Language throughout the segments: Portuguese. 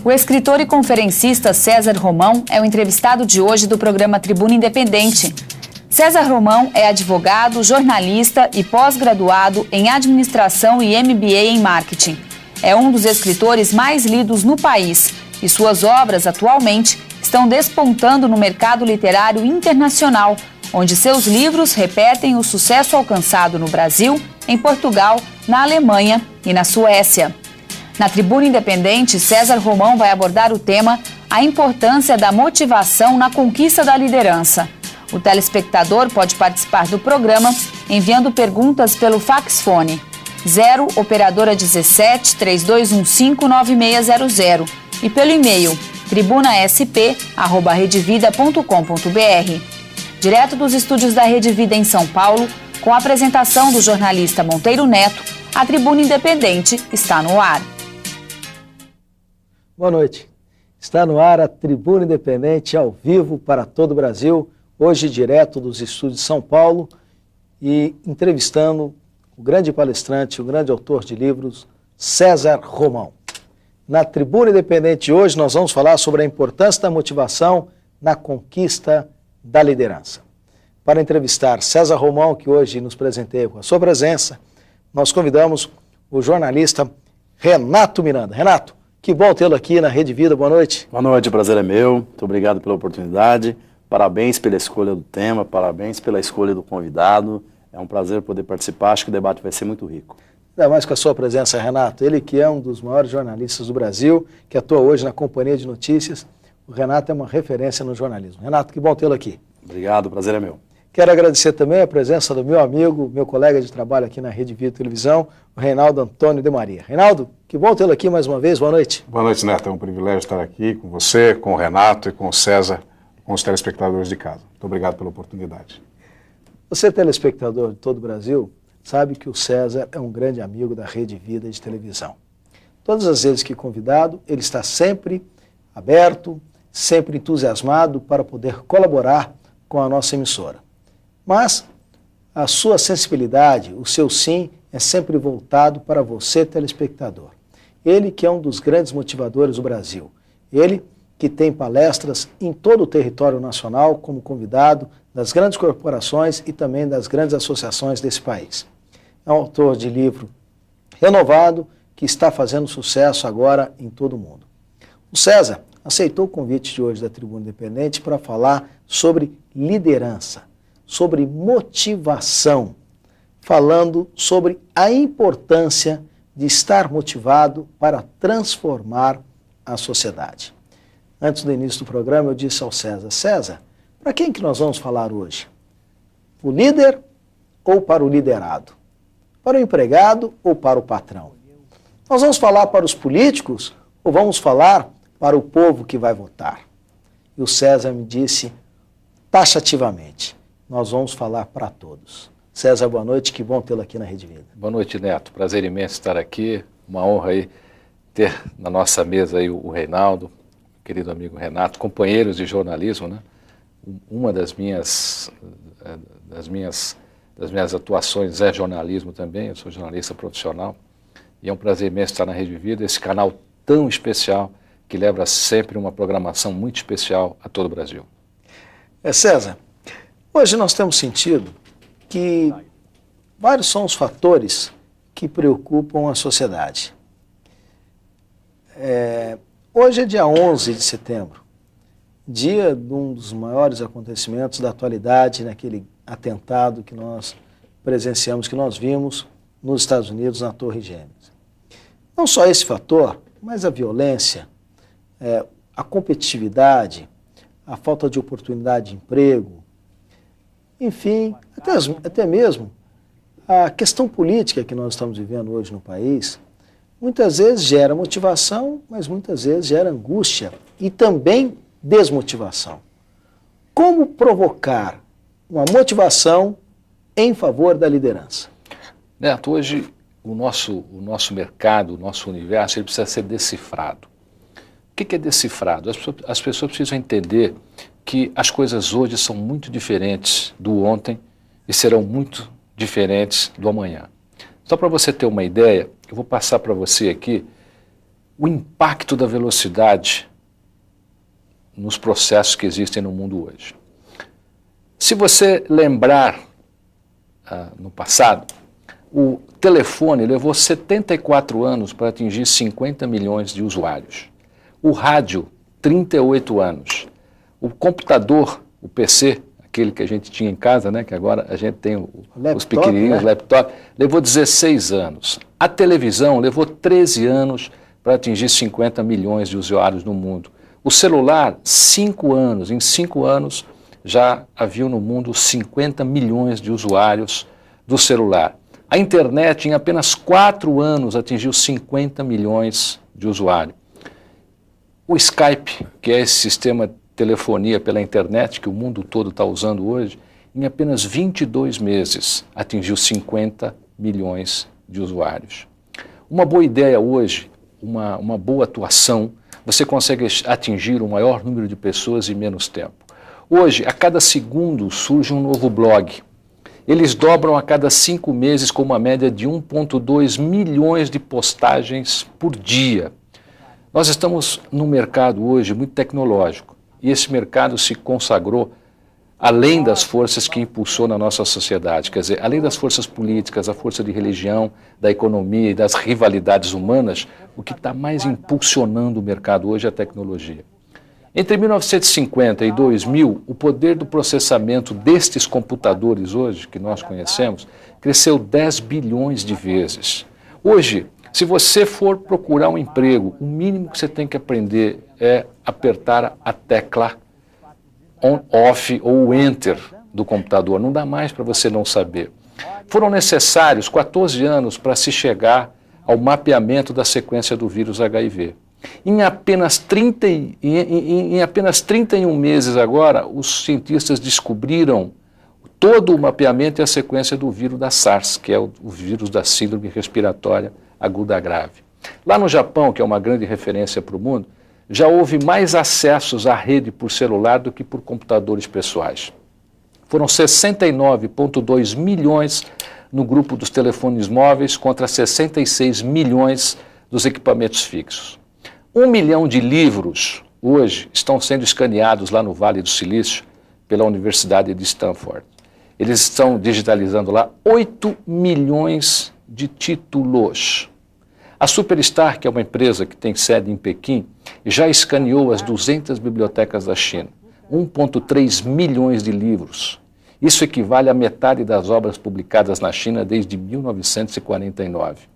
O escritor e conferencista César Romão é o entrevistado de hoje do programa Tribuna Independente. César Romão é advogado, jornalista e pós-graduado em administração e MBA em marketing. É um dos escritores mais lidos no país e suas obras, atualmente, estão despontando no mercado literário internacional, onde seus livros repetem o sucesso alcançado no Brasil, em Portugal, na Alemanha e na Suécia. Na Tribuna Independente, César Romão vai abordar o tema A importância da motivação na conquista da liderança. O telespectador pode participar do programa enviando perguntas pelo fax-fone 0 operadora 17 3215 9600 e pelo e-mail tribunasp@redevida.com.br. Direto dos estúdios da Rede Vida em São Paulo, com a apresentação do jornalista Monteiro Neto, a Tribuna Independente está no ar. Boa noite. Está no ar a Tribuna Independente ao vivo para todo o Brasil, hoje direto dos estúdios de São Paulo e entrevistando o grande palestrante, o grande autor de livros, César Romão. Na Tribuna Independente de hoje nós vamos falar sobre a importância da motivação na conquista da liderança. Para entrevistar César Romão, que hoje nos presenteia com a sua presença, nós convidamos o jornalista Renato Miranda. Renato, que bom tê-lo aqui na Rede Vida, boa noite. Boa noite, o prazer é meu, muito obrigado pela oportunidade, parabéns pela escolha do tema, parabéns pela escolha do convidado, é um prazer poder participar, acho que o debate vai ser muito rico. Ainda mais com a sua presença, Renato, ele que é um dos maiores jornalistas do Brasil, que atua hoje na Companhia de Notícias, o Renato é uma referência no jornalismo. Renato, que bom tê-lo aqui. Obrigado, o prazer é meu. Quero agradecer também a presença do meu amigo, meu colega de trabalho aqui na Rede Vida Televisão, o Reinaldo Antônio de Maria. Reinaldo, que bom tê-lo aqui mais uma vez, boa noite. Boa noite, Neto, é um privilégio estar aqui com você, com o Renato e com o César, com os telespectadores de casa. Muito obrigado pela oportunidade. Você, telespectador de todo o Brasil, sabe que o César é um grande amigo da Rede Vida de Televisão. Todas as vezes que convidado, ele está sempre aberto, sempre entusiasmado para poder colaborar com a nossa emissora. Mas a sua sensibilidade, o seu sim, é sempre voltado para você, telespectador. Ele que é um dos grandes motivadores do Brasil. Ele que tem palestras em todo o território nacional como convidado das grandes corporações e também das grandes associações desse país. É um autor de livro renovado que está fazendo sucesso agora em todo o mundo. O César aceitou o convite de hoje da Tribuna Independente para falar sobre liderança, sobre motivação, falando sobre a importância de estar motivado para transformar a sociedade. Antes do início do programa, eu disse ao César, César, para quem que nós vamos falar hoje? O líder ou para o liderado? Para o empregado ou para o patrão? Nós vamos falar para os políticos ou vamos falar para o povo que vai votar? E o César me disse taxativamente, nós vamos falar para todos. César, boa noite, que bom tê-lo aqui na Rede Vida. Boa noite, Neto, prazer imenso estar aqui, uma honra aí ter na nossa mesa aí o Reinaldo, querido amigo Renato, companheiros de jornalismo, né? Uma das minhas atuações é jornalismo também, eu sou jornalista profissional e é um prazer imenso estar na Rede Vida, esse canal tão especial que leva sempre uma programação muito especial a todo o Brasil. César, hoje nós temos sentido que vários são os fatores que preocupam a sociedade. Hoje é dia 11 de setembro, dia de um dos maiores acontecimentos da atualidade, naquele atentado que nós presenciamos, que nós vimos nos Estados Unidos, na Torre Gêmeas. Não só esse fator, mas a violência, a competitividade, a falta de oportunidade de emprego, enfim, até mesmo a questão política que nós estamos vivendo hoje no país, muitas vezes gera motivação, mas muitas vezes gera angústia e também desmotivação. Como provocar uma motivação em favor da liderança? Neto, hoje o nosso mercado, o nosso universo, ele precisa ser decifrado. O que é decifrado? As pessoas precisam entender que as coisas hoje são muito diferentes do ontem e serão muito diferentes do amanhã. Só para você ter uma ideia, eu vou passar para você aqui o impacto da velocidade nos processos que existem no mundo hoje. Se você lembrar, no passado, o telefone levou 74 anos para atingir 50 milhões de usuários. O rádio, 38 anos. O computador, o PC, aquele que a gente tinha em casa, né, que agora a gente tem os pequenininhos, né? Laptop, levou 16 anos. A televisão levou 13 anos para atingir 50 milhões de usuários no mundo. O celular, 5 anos. Em 5 anos já havia no mundo 50 milhões de usuários do celular. A internet, em apenas 4 anos, atingiu 50 milhões de usuários. O Skype, que é esse sistema de telefonia pela internet que o mundo todo está usando hoje, em apenas 22 meses atingiu 50 milhões de usuários. Uma boa ideia hoje, uma boa atuação, você consegue atingir o maior número de pessoas em menos tempo. Hoje, a cada segundo surge um novo blog. Eles dobram a cada 5 meses com uma média de 1,2 milhões de postagens por dia. Nós estamos num mercado hoje muito tecnológico e esse mercado se consagrou além das forças que impulsou na nossa sociedade, quer dizer, além das forças políticas, a força de religião, da economia e das rivalidades humanas, o que está mais impulsionando o mercado hoje é a tecnologia. Entre 1950 e 2000, o poder do processamento destes computadores hoje, que nós conhecemos, cresceu 10 bilhões de vezes. Hoje, se você for procurar um emprego, o mínimo que você tem que aprender é apertar a tecla on-off ou enter do computador. Não dá mais para você não saber. Foram necessários 14 anos para se chegar ao mapeamento da sequência do vírus HIV. Em apenas 31 meses agora, os cientistas descobriram todo o mapeamento e a sequência do vírus da SARS, que é o vírus da síndrome respiratória aguda grave. Lá no Japão, que é uma grande referência para o mundo, já houve mais acessos à rede por celular do que por computadores pessoais. Foram 69,2 milhões no grupo dos telefones móveis contra 66 milhões dos equipamentos fixos. 1 milhão de livros, hoje, estão sendo escaneados lá no Vale do Silício pela Universidade de Stanford. Eles estão digitalizando lá 8 milhões de títulos. A Superstar, que é uma empresa que tem sede em Pequim, já escaneou as 200 bibliotecas da China, 1,3 milhões de livros. Isso equivale à metade das obras publicadas na China desde 1949.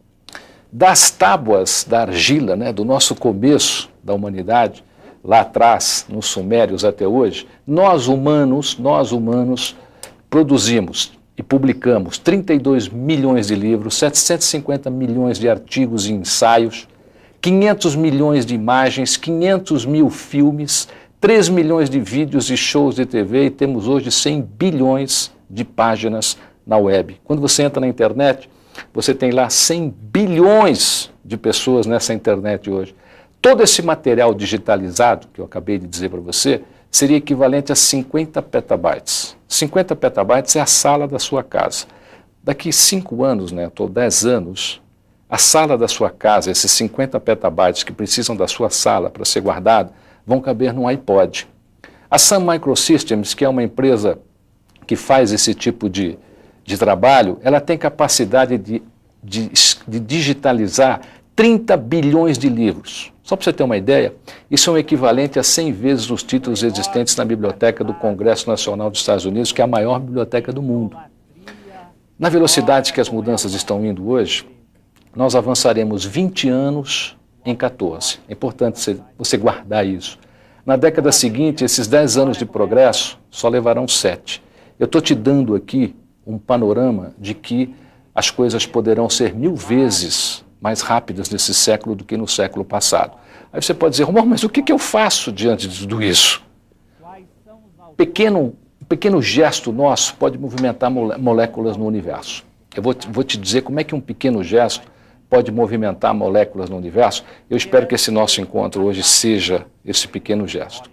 Das tábuas da argila, né, do nosso começo da humanidade, lá atrás, nos sumérios até hoje, nós humanos produzimos e publicamos 32 milhões de livros, 750 milhões de artigos e ensaios, 500 milhões de imagens, 500 mil filmes, 3 milhões de vídeos e shows de TV e temos hoje 100 bilhões de páginas na web. Quando você entra na internet, você tem lá 100 bilhões de pessoas nessa internet hoje. Todo esse material digitalizado, que eu acabei de dizer para você, seria equivalente a 50 petabytes. 50 petabytes é a sala da sua casa. Daqui 5 anos, ou 10 anos, a sala da sua casa, esses 50 petabytes que precisam da sua sala para ser guardado, vão caber num iPod. A Sun Microsystems, que é uma empresa que faz esse tipo de trabalho, ela tem capacidade de digitalizar 30 bilhões de livros. Só para você ter uma ideia, isso é um equivalente a 100 vezes os títulos existentes na biblioteca do Congresso Nacional dos Estados Unidos, que é a maior biblioteca do mundo. Na velocidade que as mudanças estão indo hoje, nós avançaremos 20 anos em 14. É importante você guardar isso. Na década seguinte, esses 10 anos de progresso só levarão 7. Eu estou te dando aqui um panorama de que as coisas poderão ser 1000 vezes mais rápidas nesse século do que no século passado. Aí você pode dizer, Romão, mas o que eu faço diante de tudo isso? Pequeno gesto nosso pode movimentar moléculas no universo. Eu vou te dizer como é que um pequeno gesto pode movimentar moléculas no universo. Eu espero que esse nosso encontro hoje seja esse pequeno gesto.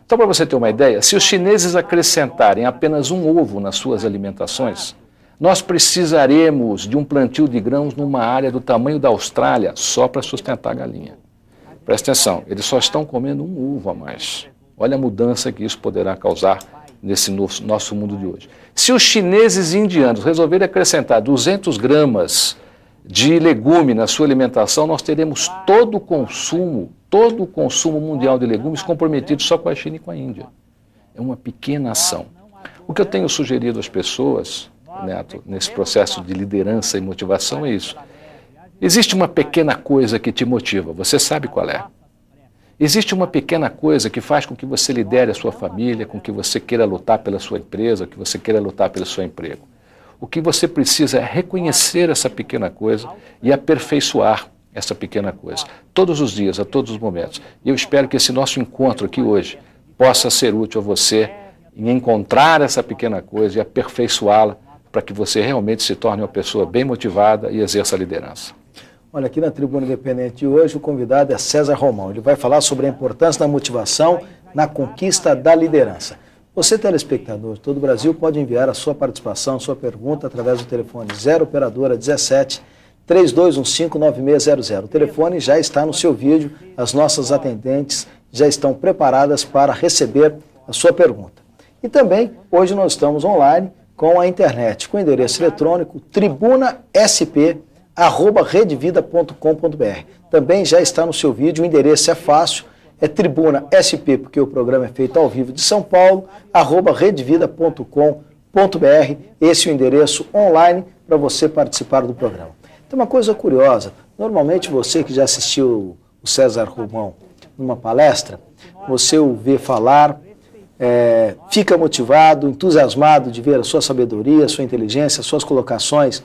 Então, para você ter uma ideia, se os chineses acrescentarem apenas um ovo nas suas alimentações, nós precisaremos de um plantio de grãos numa área do tamanho da Austrália só para sustentar a galinha. Presta atenção, eles só estão comendo um ovo a mais. Olha a mudança que isso poderá causar nesse nosso mundo de hoje. Se os chineses e indianos resolverem acrescentar 200 gramas de legume na sua alimentação, nós teremos todo o consumo mundial de legumes comprometido só com a China e com a Índia. É uma pequena ação. O que eu tenho sugerido às pessoas, Neto, nesse processo de liderança e motivação é isso. Existe uma pequena coisa que te motiva, você sabe qual é. Existe uma pequena coisa que faz com que você lidere a sua família, com que você queira lutar pela sua empresa, que você queira lutar pelo seu emprego. O que você precisa é reconhecer essa pequena coisa e aperfeiçoar essa pequena coisa, todos os dias, a todos os momentos. E eu espero que esse nosso encontro aqui hoje possa ser útil a você em encontrar essa pequena coisa e aperfeiçoá-la para que você realmente se torne uma pessoa bem motivada e exerça a liderança. Olha, aqui na Tribuna Independente de hoje, o convidado é César Romão. Ele vai falar sobre a importância da motivação na conquista da liderança. Você, telespectador de todo o Brasil, pode enviar a sua participação, sua pergunta, através do telefone 0 operadora 17 3215-9600. O telefone já está no seu vídeo, as nossas atendentes já estão preparadas para receber a sua pergunta. E também, hoje nós estamos online com a internet, com o endereço eletrônico tribunasp@redevida.com.br. Também já está no seu vídeo, o endereço é fácil, é Tribuna SP, porque o programa é feito ao vivo de São Paulo, @redevida.com.br. Esse é o endereço online para você participar do programa. Tem uma coisa curiosa, normalmente você que já assistiu o César Romão numa palestra, você o vê falar, fica motivado, entusiasmado de ver a sua sabedoria, a sua inteligência, as suas colocações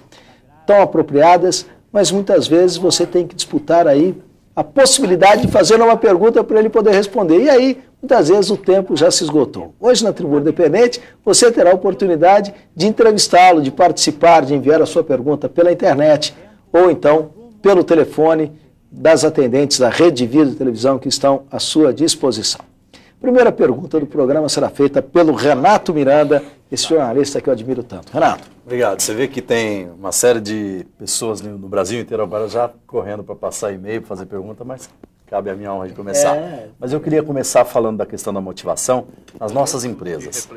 tão apropriadas, mas muitas vezes você tem que disputar aí a possibilidade de fazer uma pergunta para ele poder responder. E aí, muitas vezes, o tempo já se esgotou. Hoje, na Tribuna Independente, você terá a oportunidade de entrevistá-lo, de participar, de enviar a sua pergunta pela internet ou então pelo telefone das atendentes da Rede de Vida de Televisão que estão à sua disposição. A primeira pergunta do programa será feita pelo Renato Miranda, esse jornalista que eu admiro tanto. Renato. Obrigado. Você vê que tem uma série de pessoas no Brasil inteiro agora já correndo para passar e-mail, para fazer pergunta, mas cabe a minha honra de começar. Mas eu queria começar falando da questão da motivação nas nossas empresas.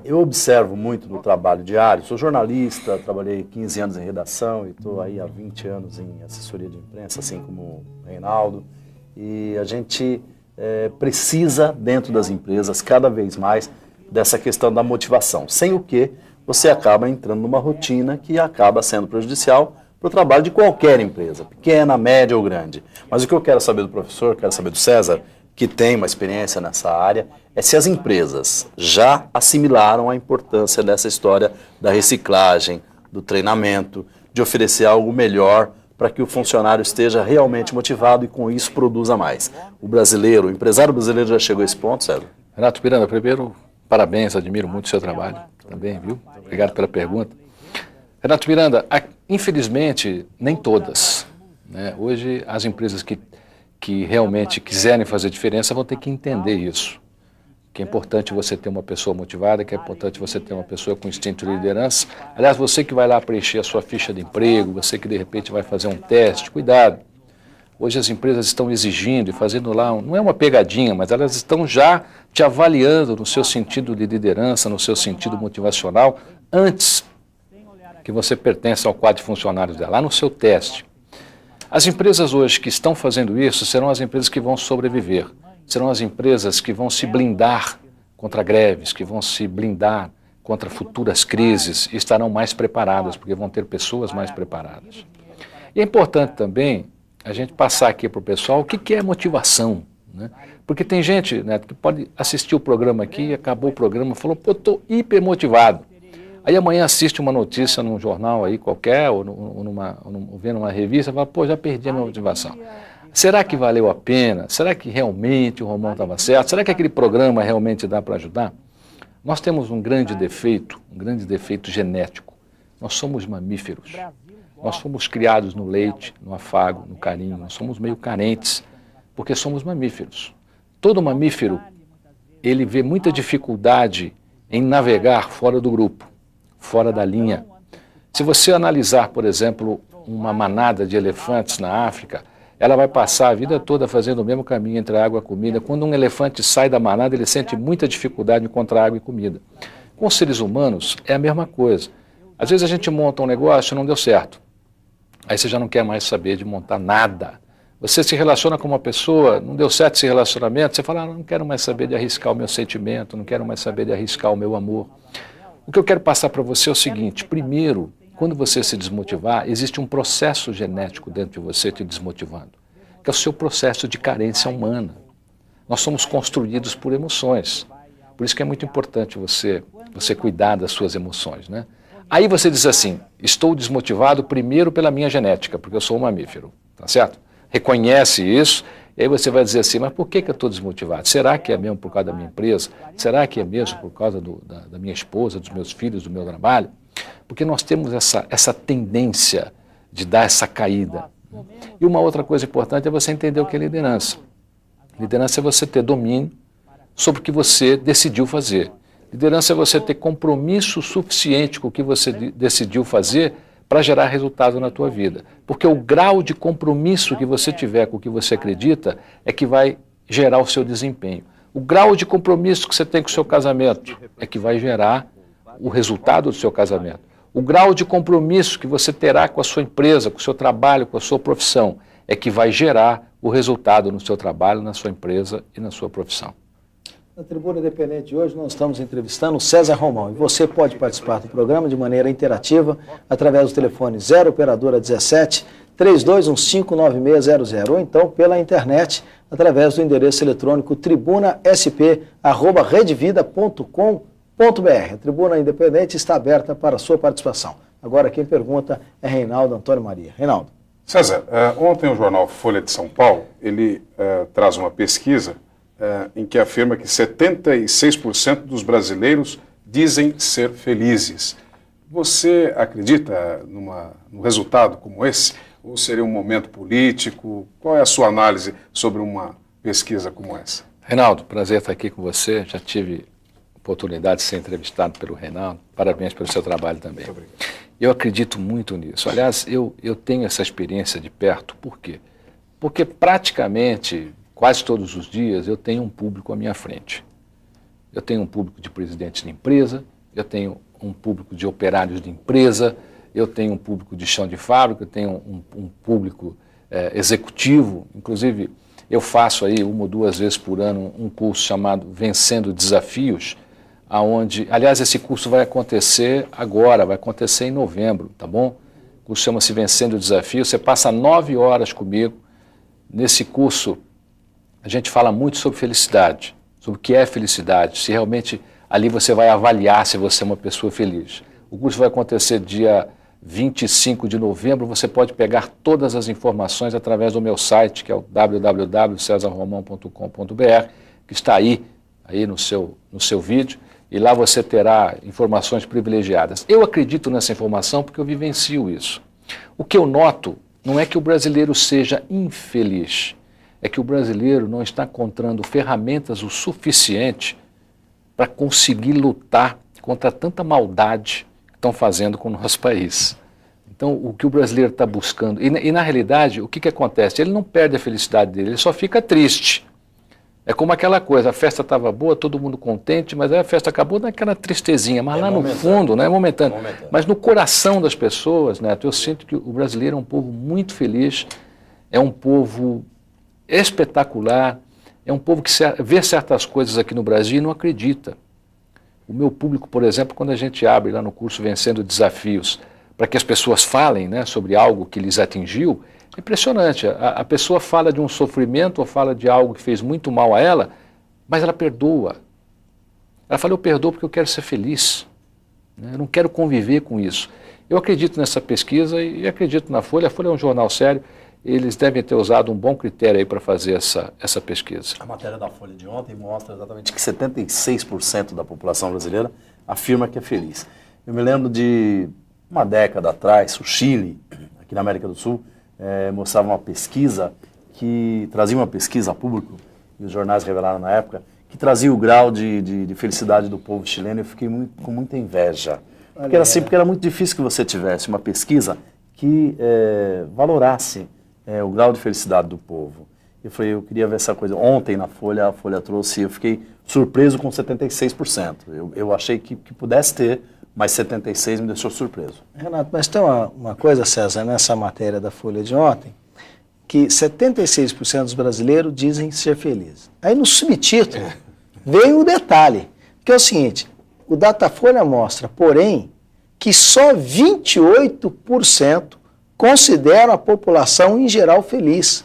Eu observo muito no trabalho diário, sou jornalista, trabalhei 15 anos em redação e estou aí há 20 anos em assessoria de imprensa, assim como o Reinaldo, e a gente precisa, dentro das empresas, cada vez mais dessa questão da motivação, sem o que você acaba entrando numa rotina que acaba sendo prejudicial para o trabalho de qualquer empresa, pequena, média ou grande. Mas o que eu quero saber do professor, quero saber do César, que tem uma experiência nessa área, é se as empresas já assimilaram a importância dessa história da reciclagem, do treinamento, de oferecer algo melhor para que o funcionário esteja realmente motivado e com isso produza mais. O brasileiro, o empresário brasileiro já chegou a esse ponto, César? Renato Miranda, primeiro, parabéns, admiro muito o seu trabalho também, viu? Obrigado pela pergunta. Renato Miranda, infelizmente, nem todas, né? Hoje, as empresas que realmente quiserem fazer diferença vão ter que entender isso. Que é importante você ter uma pessoa motivada, que é importante você ter uma pessoa com instinto de liderança. Aliás, você que vai lá preencher a sua ficha de emprego, você que de repente vai fazer um teste, cuidado. Hoje as empresas estão exigindo e fazendo lá, não é uma pegadinha, mas elas estão já te avaliando no seu sentido de liderança, no seu sentido motivacional, antes que você pertença ao quadro de funcionários dela, lá no seu teste. As empresas hoje que estão fazendo isso serão as empresas que vão sobreviver. Serão as empresas que vão se blindar contra greves, que vão se blindar contra futuras crises e estarão mais preparadas, porque vão ter pessoas mais preparadas. E é importante também a gente passar aqui para o pessoal o que é motivação, né? Porque tem gente, né, que pode assistir o programa aqui, acabou o programa, falou, pô, estou hiper motivado. Aí amanhã assiste uma notícia num jornal aí qualquer, ou vendo uma revista, e fala, pô, já perdi a minha motivação. Será que valeu a pena? Será que realmente o Romão estava certo? Será que aquele programa realmente dá para ajudar? Nós temos um grande defeito genético. Nós somos mamíferos. Nós fomos criados no leite, no afago, no carinho. Nós somos meio carentes, porque somos mamíferos. Todo mamífero, ele vê muita dificuldade em navegar fora do grupo, fora da linha. Se você analisar, por exemplo, uma manada de elefantes na África, ela vai passar a vida toda fazendo o mesmo caminho entre a água e a comida. Quando um elefante sai da manada, ele sente muita dificuldade de encontrar água e comida. Com os seres humanos é a mesma coisa. Às vezes a gente monta um negócio e não deu certo. Aí você já não quer mais saber de montar nada. Você se relaciona com uma pessoa, não deu certo esse relacionamento, você fala, não quero mais saber de arriscar o meu sentimento, não quero mais saber de arriscar o meu amor. O que eu quero passar para você é o seguinte: primeiro, quando você se desmotivar, existe um processo genético dentro de você te desmotivando, que é o seu processo de carência humana. Nós somos construídos por emoções. Por isso que é muito importante você cuidar das suas emoções, né? Aí você diz assim, estou desmotivado primeiro pela minha genética, porque eu sou um mamífero, tá certo? Reconhece isso, e aí você vai dizer assim, mas por que eu estou desmotivado? Será que é mesmo por causa da minha empresa? Será que é mesmo por causa da minha esposa, dos meus filhos, do meu trabalho? Porque nós temos essa tendência de dar essa caída. E uma outra coisa importante é você entender o que é liderança. Liderança é você ter domínio sobre o que você decidiu fazer. Liderança é você ter compromisso suficiente com o que você decidiu fazer para gerar resultado na tua vida. Porque o grau de compromisso que você tiver com o que você acredita é que vai gerar o seu desempenho. O grau de compromisso que você tem com o seu casamento é que vai gerar o resultado do seu casamento. O grau de compromisso que você terá com a sua empresa, com o seu trabalho, com a sua profissão, é que vai gerar o resultado no seu trabalho, na sua empresa e na sua profissão. Na Tribuna Independente de hoje nós estamos entrevistando o César Romão e você pode participar do programa de maneira interativa através do telefone 0 operadora 17 32159600 ou então pela internet através do endereço eletrônico tribunasp@redevida.com.br. A Tribuna Independente está aberta para a sua participação. Agora quem pergunta é Reinaldo Antônio Maria. Reinaldo. César, ontem o jornal Folha de São Paulo, ele traz uma pesquisa em que afirma que 76% dos brasileiros dizem ser felizes. Você acredita num resultado como esse? Ou seria um momento político? Qual é a sua análise sobre uma pesquisa como essa? Reinaldo, prazer estar aqui com você. Já tive oportunidade de ser entrevistado pelo Reinaldo. Parabéns pelo seu trabalho também. Muito obrigado. Eu acredito muito nisso. Aliás, eu tenho essa experiência de perto. Por quê? Porque praticamente, quase todos os dias, eu tenho um público à minha frente. Eu tenho um público de presidentes de empresa, eu tenho um público de operários de empresa, eu tenho um público de chão de fábrica, eu tenho um público executivo. Inclusive, eu faço aí 1 ou 2 vezes por ano um curso chamado Vencendo Desafios, aonde, aliás, esse curso vai acontecer agora, vai acontecer em novembro, tá bom? O curso chama-se Vencendo Desafios, você passa 9 horas comigo. Nesse curso, a gente fala muito sobre felicidade, sobre o que é felicidade, se realmente ali você vai avaliar se você é uma pessoa feliz. O curso vai acontecer dia 25 de novembro, você pode pegar todas as informações através do meu site, que é o www.cesarromão.com.br, que está aí no seu vídeo, e lá você terá informações privilegiadas. Eu acredito nessa informação porque eu vivencio isso. O que eu noto não é que o brasileiro seja infeliz, é que o brasileiro não está encontrando ferramentas o suficiente para conseguir lutar contra tanta maldade que estão fazendo com o nosso país. Então, o que o brasileiro está buscando, e na realidade, o que acontece? Ele não perde a felicidade dele, ele só fica triste. É como aquela coisa, a festa estava boa, todo mundo contente, mas aí a festa acabou naquela tristezinha, mas lá no fundo, né, é momentâneo. Mas no coração das pessoas, né, eu sinto que o brasileiro é um povo muito feliz, é um povo espetacular, é um povo que vê certas coisas aqui no Brasil e não acredita. O meu público, por exemplo, quando a gente abre lá no curso Vencendo Desafios, para que as pessoas falem, né, sobre algo que lhes atingiu, é impressionante. A pessoa fala de um sofrimento ou fala de algo que fez muito mal a ela, mas ela perdoa. Ela fala, eu perdoo porque eu quero ser feliz. Eu não quero conviver com isso. Eu acredito nessa pesquisa e acredito na Folha. A Folha é um jornal sério. Eles devem ter usado um bom critério aí para fazer essa pesquisa. A matéria da Folha de ontem mostra exatamente que 76% da população brasileira afirma que é feliz. Eu me lembro de uma década atrás, o Chile, aqui na América do Sul, mostrava uma pesquisa que trazia uma pesquisa a público, e os jornais revelaram na época, que trazia o grau de felicidade do povo chileno. Eu fiquei com muita inveja. Porque era muito difícil que você tivesse uma pesquisa que valorasse o grau de felicidade do povo. Eu queria ver essa coisa. Ontem na Folha, a Folha trouxe, eu fiquei surpreso com 76%. Eu achei que pudesse ter, mas 76% me deixou surpreso. Renato, mas tem uma coisa, César, nessa matéria da Folha de ontem, que 76% dos brasileiros dizem ser felizes. Aí no subtítulo veio o detalhe, que é o seguinte, o Datafolha mostra, porém, que só 28% consideram a população em geral feliz.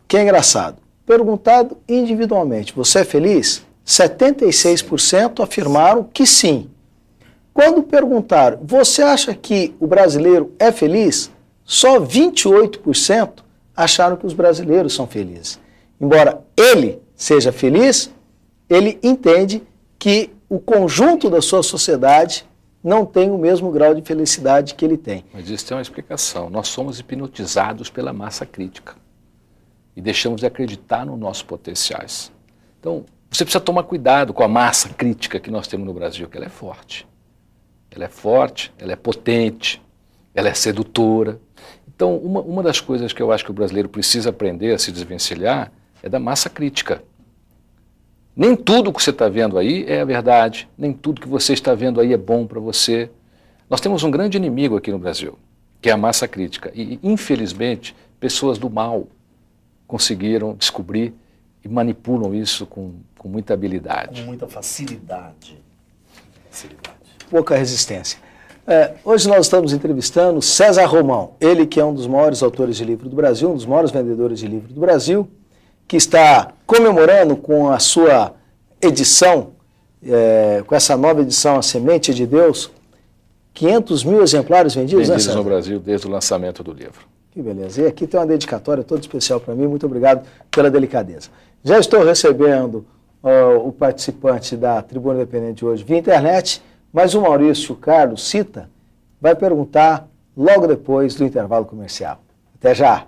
Que é engraçado. Perguntado individualmente, você é feliz? 76% afirmaram que sim. Quando perguntaram, você acha que o brasileiro é feliz? Só 28% acharam que os brasileiros são felizes. Embora ele seja feliz, ele entende que o conjunto da sua sociedade não tem o mesmo grau de felicidade que ele tem. Mas isso tem uma explicação. Nós somos hipnotizados pela massa crítica e deixamos de acreditar nos nossos potenciais. Então, você precisa tomar cuidado com a massa crítica que nós temos no Brasil, que ela é forte. Ela é forte, ela é potente, ela é sedutora. Então, uma das coisas que eu acho que o brasileiro precisa aprender a se desvencilhar é da massa crítica. Nem tudo que você está vendo aí é a verdade, nem tudo que você está vendo aí é bom para você. Nós temos um grande inimigo aqui no Brasil, que é a massa crítica. E, infelizmente, pessoas do mal conseguiram descobrir e manipulam isso com muita habilidade. Com muita facilidade. Pouca resistência. Hoje nós estamos entrevistando César Romão, ele que é um dos maiores autores de livro do Brasil, um dos maiores vendedores de livro do Brasil, que está comemorando com a sua edição, com essa nova edição, A Semente de Deus, 500 mil exemplares vendidos, né, César? No Brasil desde o lançamento do livro. Que beleza. E aqui tem uma dedicatória toda especial para mim. Muito obrigado pela delicadeza. Já estou recebendo o participante da Tribuna Independente de hoje via internet, mas o Maurício Carlos Cita vai perguntar logo depois do intervalo comercial. Até já!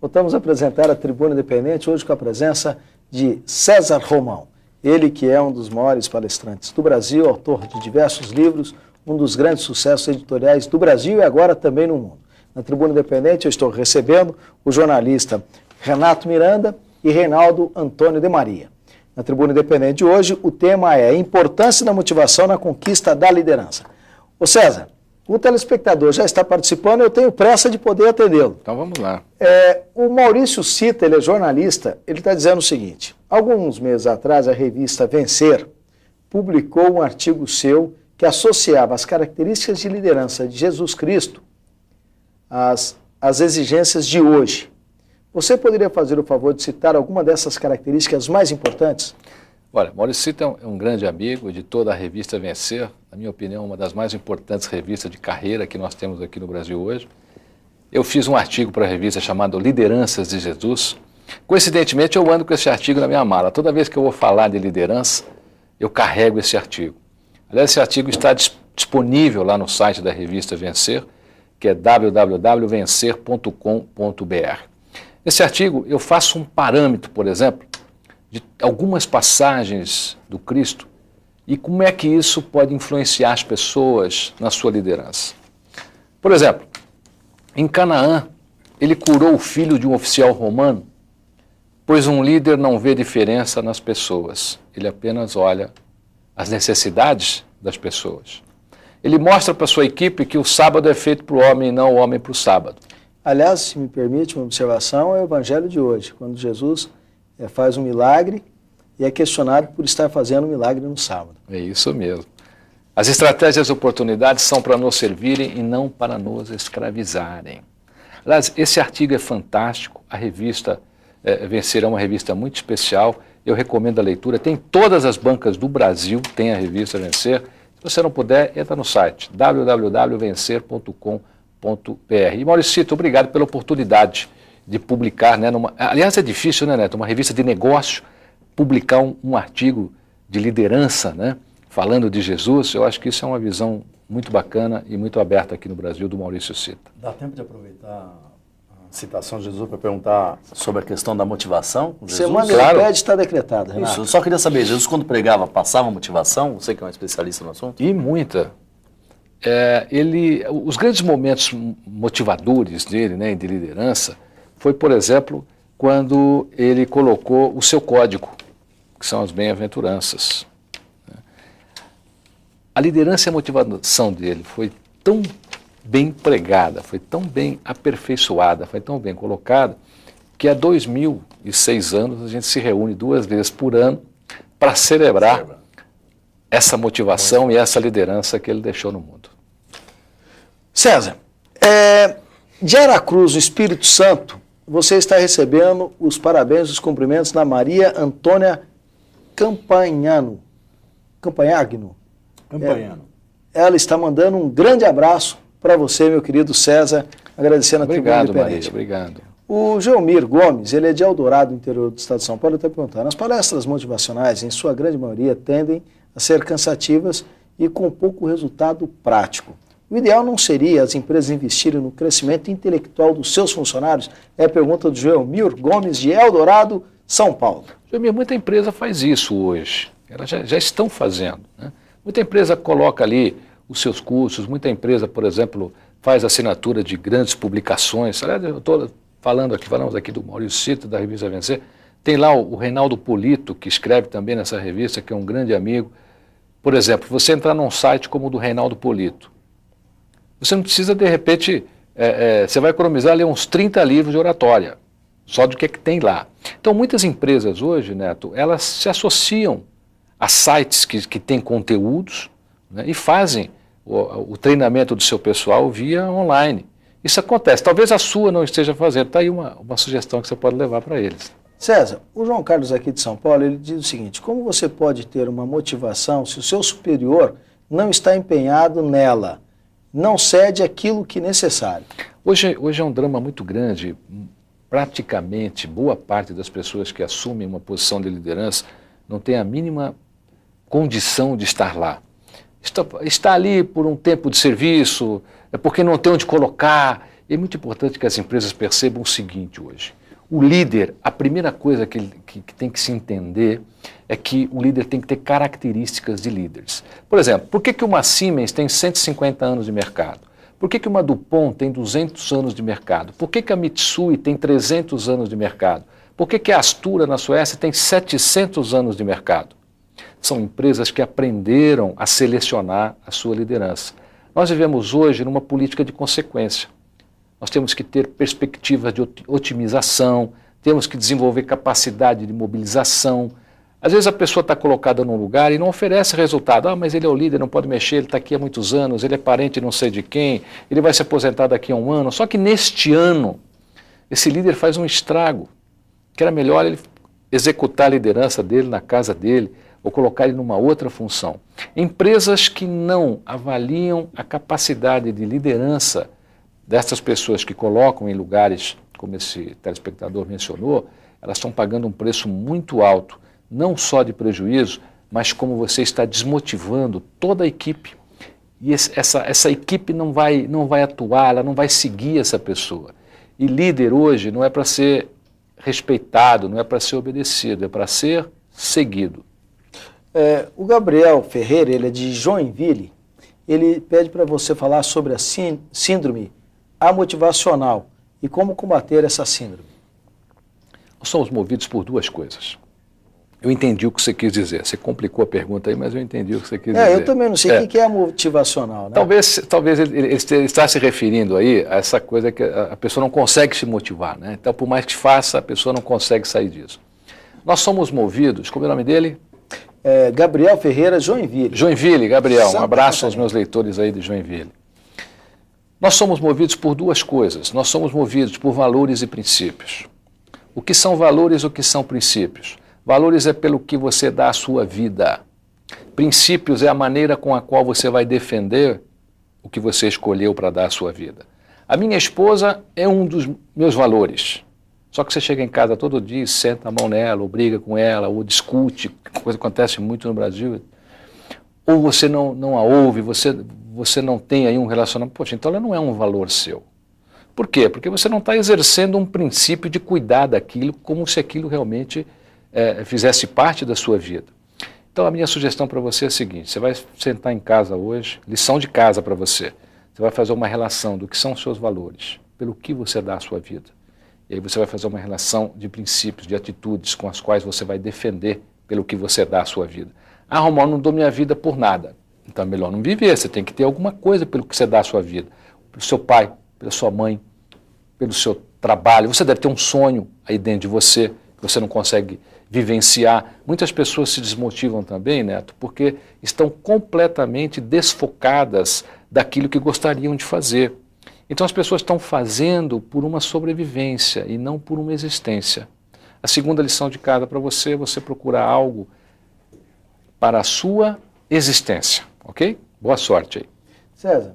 Voltamos a apresentar a Tribuna Independente, hoje com a presença de César Romão. Ele que é um dos maiores palestrantes do Brasil, autor de diversos livros, um dos grandes sucessos editoriais do Brasil e agora também no mundo. Na Tribuna Independente eu estou recebendo o jornalista Renato Miranda e Reinaldo Antônio de Maria. Na Tribuna Independente de hoje o tema é a importância da motivação na conquista da liderança. Ô César, o telespectador já está participando, eu tenho pressa de poder atendê-lo. Então vamos lá. O Maurício Cita, ele é jornalista, ele está dizendo o seguinte: alguns meses atrás a revista Vencer publicou um artigo seu que associava as características de liderança de Jesus Cristo às exigências de hoje. Você poderia fazer o favor de citar alguma dessas características mais importantes? Olha, Maurício Cita é um grande amigo de toda a revista Vencer, na minha opinião, uma das mais importantes revistas de carreira que nós temos aqui no Brasil hoje. Eu fiz um artigo para a revista chamado Lideranças de Jesus. Coincidentemente, eu ando com esse artigo na minha mala. Toda vez que eu vou falar de liderança, eu carrego esse artigo. Aliás, esse artigo está disponível lá no site da revista Vencer, que é www.vencer.com.br. Nesse artigo, eu faço um parâmetro, por exemplo, de algumas passagens do Cristo e como é que isso pode influenciar as pessoas na sua liderança. Por exemplo, em Canaã, ele curou o filho de um oficial romano, pois um líder não vê diferença nas pessoas, ele apenas olha as necessidades das pessoas. Ele mostra para a sua equipe que o sábado é feito para o homem e não o homem para o sábado. Aliás, se me permite uma observação, é o evangelho de hoje, quando Jesus faz um milagre e é questionado por estar fazendo um milagre no sábado. É isso mesmo. As estratégias e as oportunidades são para nos servirem e não para nos escravizarem. Aliás, esse artigo é fantástico, a revista Vencer é uma revista muito especial, eu recomendo a leitura, tem todas as bancas do Brasil, tem a revista Vencer. Se você não puder, entra no site www.vencer.com.br. E Mauricito, obrigado pela oportunidade de publicar, né, aliás é difícil, né, Neto, uma revista de negócio, publicar um artigo de liderança, né, falando de Jesus. Eu acho que isso é uma visão muito bacana e muito aberta aqui no Brasil do Maurício Sita. Dá tempo de aproveitar a citação de Jesus para perguntar sobre a questão da motivação? Semana Claro. do está decretada, Renato. Isso, eu só queria saber, Jesus quando pregava, passava motivação? Você que é um especialista no assunto? E muita. Os grandes momentos motivadores dele, né, de liderança, foi, por exemplo, quando ele colocou o seu código, que são as bem-aventuranças. A liderança e a motivação dele foi tão bem pregada, foi tão bem aperfeiçoada, foi tão bem colocada, que há 2006 anos a gente se reúne 2 vezes por ano para celebrar essa motivação e essa liderança que ele deixou no mundo. César, de Aracruz, no Espírito Santo, você está recebendo os parabéns e os cumprimentos da Maria Antônia Campagnano. Ela está mandando um grande abraço para você, meu querido César, agradecendo a Tribuna Obrigado, Maria, Independente. obrigado. O Geomir Gomes, ele é de Eldorado, interior do estado de São Paulo, está perguntando, as palestras motivacionais, em sua grande maioria, tendem a ser cansativas e com pouco resultado prático. O ideal não seria as empresas investirem no crescimento intelectual dos seus funcionários? É a pergunta do Geomir Gomes, de Eldorado, São Paulo. Geomir, muita empresa faz isso hoje, elas já estão fazendo, né? Muita empresa coloca ali os seus cursos, muita empresa, por exemplo, faz assinatura de grandes publicações. Aliás, eu estou falamos aqui do Maurício Sita, da revista Vencer. Tem lá o Reinaldo Polito, que escreve também nessa revista, que é um grande amigo. Por exemplo, você entrar num site como o do Reinaldo Polito, você não precisa, de repente, você vai economizar ali uns 30 livros de oratória, só do que tem lá. Então, muitas empresas hoje, Neto, elas se associam a sites que têm conteúdos, né, e fazem o treinamento do seu pessoal via online. Isso acontece. Talvez a sua não esteja fazendo. Está aí uma sugestão que você pode levar para eles. César, o João Carlos aqui de São Paulo, ele diz o seguinte, como você pode ter uma motivação se o seu superior não está empenhado nela, não cede aquilo que é necessário? Hoje é um drama muito grande. Praticamente, boa parte das pessoas que assumem uma posição de liderança não tem a mínima condição de estar lá. Está ali por um tempo de serviço, é porque não tem onde colocar. É muito importante que as empresas percebam o seguinte hoje. O líder, a primeira coisa que tem que se entender é que o líder tem que ter características de líderes. Por exemplo, por que uma Siemens tem 150 anos de mercado? Por que uma DuPont tem 200 anos de mercado? Por que a Mitsui tem 300 anos de mercado? Por que a Astura na Suécia tem 700 anos de mercado? São empresas que aprenderam a selecionar a sua liderança. Nós vivemos hoje numa política de consequência. Nós temos que ter perspectivas de otimização, temos que desenvolver capacidade de mobilização. Às vezes a pessoa está colocada num lugar e não oferece resultado. Ah, mas ele é o líder, não pode mexer, ele está aqui há muitos anos, ele é parente não sei de quem, ele vai se aposentar daqui a um ano. Só que neste ano, esse líder faz um estrago, que era melhor ele executar a liderança dele na casa dele, ou colocar ele numa outra função. Empresas que não avaliam a capacidade de liderança dessas pessoas que colocam em lugares, como esse telespectador mencionou, elas estão pagando um preço muito alto, não só de prejuízo, mas como você está desmotivando toda a equipe. E essa equipe não vai atuar, ela não vai seguir essa pessoa. E líder hoje não é para ser respeitado, não é para ser obedecido, é para ser seguido. O Gabriel Ferreira, ele é de Joinville, ele pede para você falar sobre a síndrome amotivacional e como combater essa síndrome. Nós somos movidos por 2 coisas. Eu entendi o que você quis dizer. Você complicou a pergunta aí, mas eu entendi o que você quis dizer. Eu também não sei o que é motivacional, né? Talvez ele está se referindo aí a essa coisa que a pessoa não consegue se motivar, né? Então, por mais que faça, a pessoa não consegue sair disso. Nós somos movidos, como é o nome dele? Gabriel Ferreira, Joinville. Joinville, Gabriel, Santa um abraço Catarina. aos meus leitores aí de Joinville. Nós somos movidos por 2 coisas. Nós somos movidos por valores e princípios. O que são valores e o que são princípios? Valores é pelo que você dá à sua vida. Princípios é a maneira com a qual você vai defender o que você escolheu para dar à sua vida. A minha esposa é um dos meus valores. Só que você chega em casa todo dia, senta a mão nela, ou briga com ela, ou discute, coisa que acontece muito no Brasil. Ou você não a ouve, você não tem aí um relacionamento. Poxa, então ela não é um valor seu. Por quê? Porque você não está exercendo um princípio de cuidar daquilo como se aquilo realmente fizesse parte da sua vida. Então a minha sugestão para você é a seguinte: você vai sentar em casa hoje, lição de casa para você. Você vai fazer uma relação do que são os seus valores, pelo que você dá à sua vida. E aí você vai fazer uma relação de princípios, de atitudes com as quais você vai defender pelo que você dá à sua vida. Ah, Romualdo, não dou minha vida por nada. Então é melhor não viver, você tem que ter alguma coisa pelo que você dá à sua vida. Pelo seu pai, pela sua mãe, pelo seu trabalho. Você deve ter um sonho aí dentro de você, que você não consegue vivenciar. Muitas pessoas se desmotivam também, Neto, porque estão completamente desfocadas daquilo que gostariam de fazer. Então as pessoas estão fazendo por uma sobrevivência e não por uma existência. A segunda lição de casa para você é você procurar algo para a sua existência, ok? Boa sorte aí. César,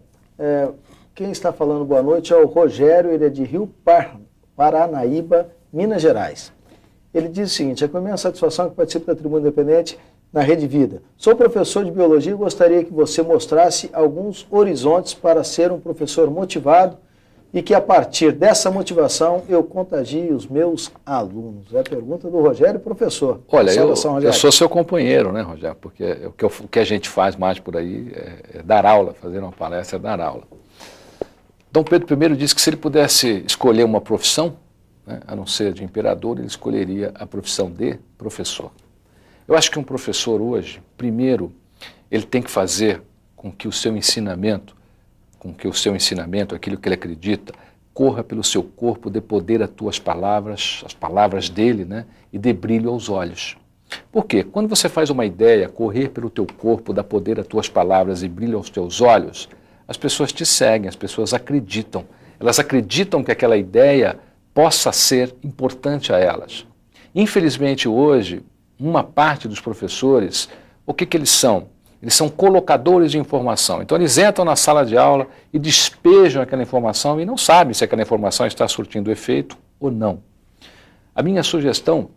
quem está falando boa noite é o Rogério, ele é de Rio Paranaíba, Minas Gerais. Ele diz o seguinte: é com imensa satisfação que participo da Tribuna Independente na Rede Vida. Sou professor de biologia e gostaria que você mostrasse alguns horizontes para ser um professor motivado e que a partir dessa motivação eu contagie os meus alunos. É a pergunta do Rogério, professor. Olha, eu sou seu companheiro, né, Rogério? Porque o que a gente faz mais por aí é dar aula, fazer uma palestra é dar aula. Dom Pedro I disse que se ele pudesse escolher uma profissão, né, a não ser de imperador, ele escolheria a profissão de professor. Eu acho que um professor hoje, primeiro, ele tem que fazer com que o seu ensinamento, aquilo que ele acredita, corra pelo seu corpo, dê poder às tuas palavras, as palavras dele, né, e dê brilho aos olhos. Por quê? Quando você faz uma ideia correr pelo teu corpo, dar poder às tuas palavras e brilho aos teus olhos, as pessoas te seguem, as pessoas acreditam. Elas acreditam que aquela ideia possa ser importante a elas. Infelizmente hoje, uma parte dos professores, o que eles são? Eles são colocadores de informação. Então eles entram na sala de aula e despejam aquela informação e não sabem se aquela informação está surtindo efeito ou não. A minha sugestão,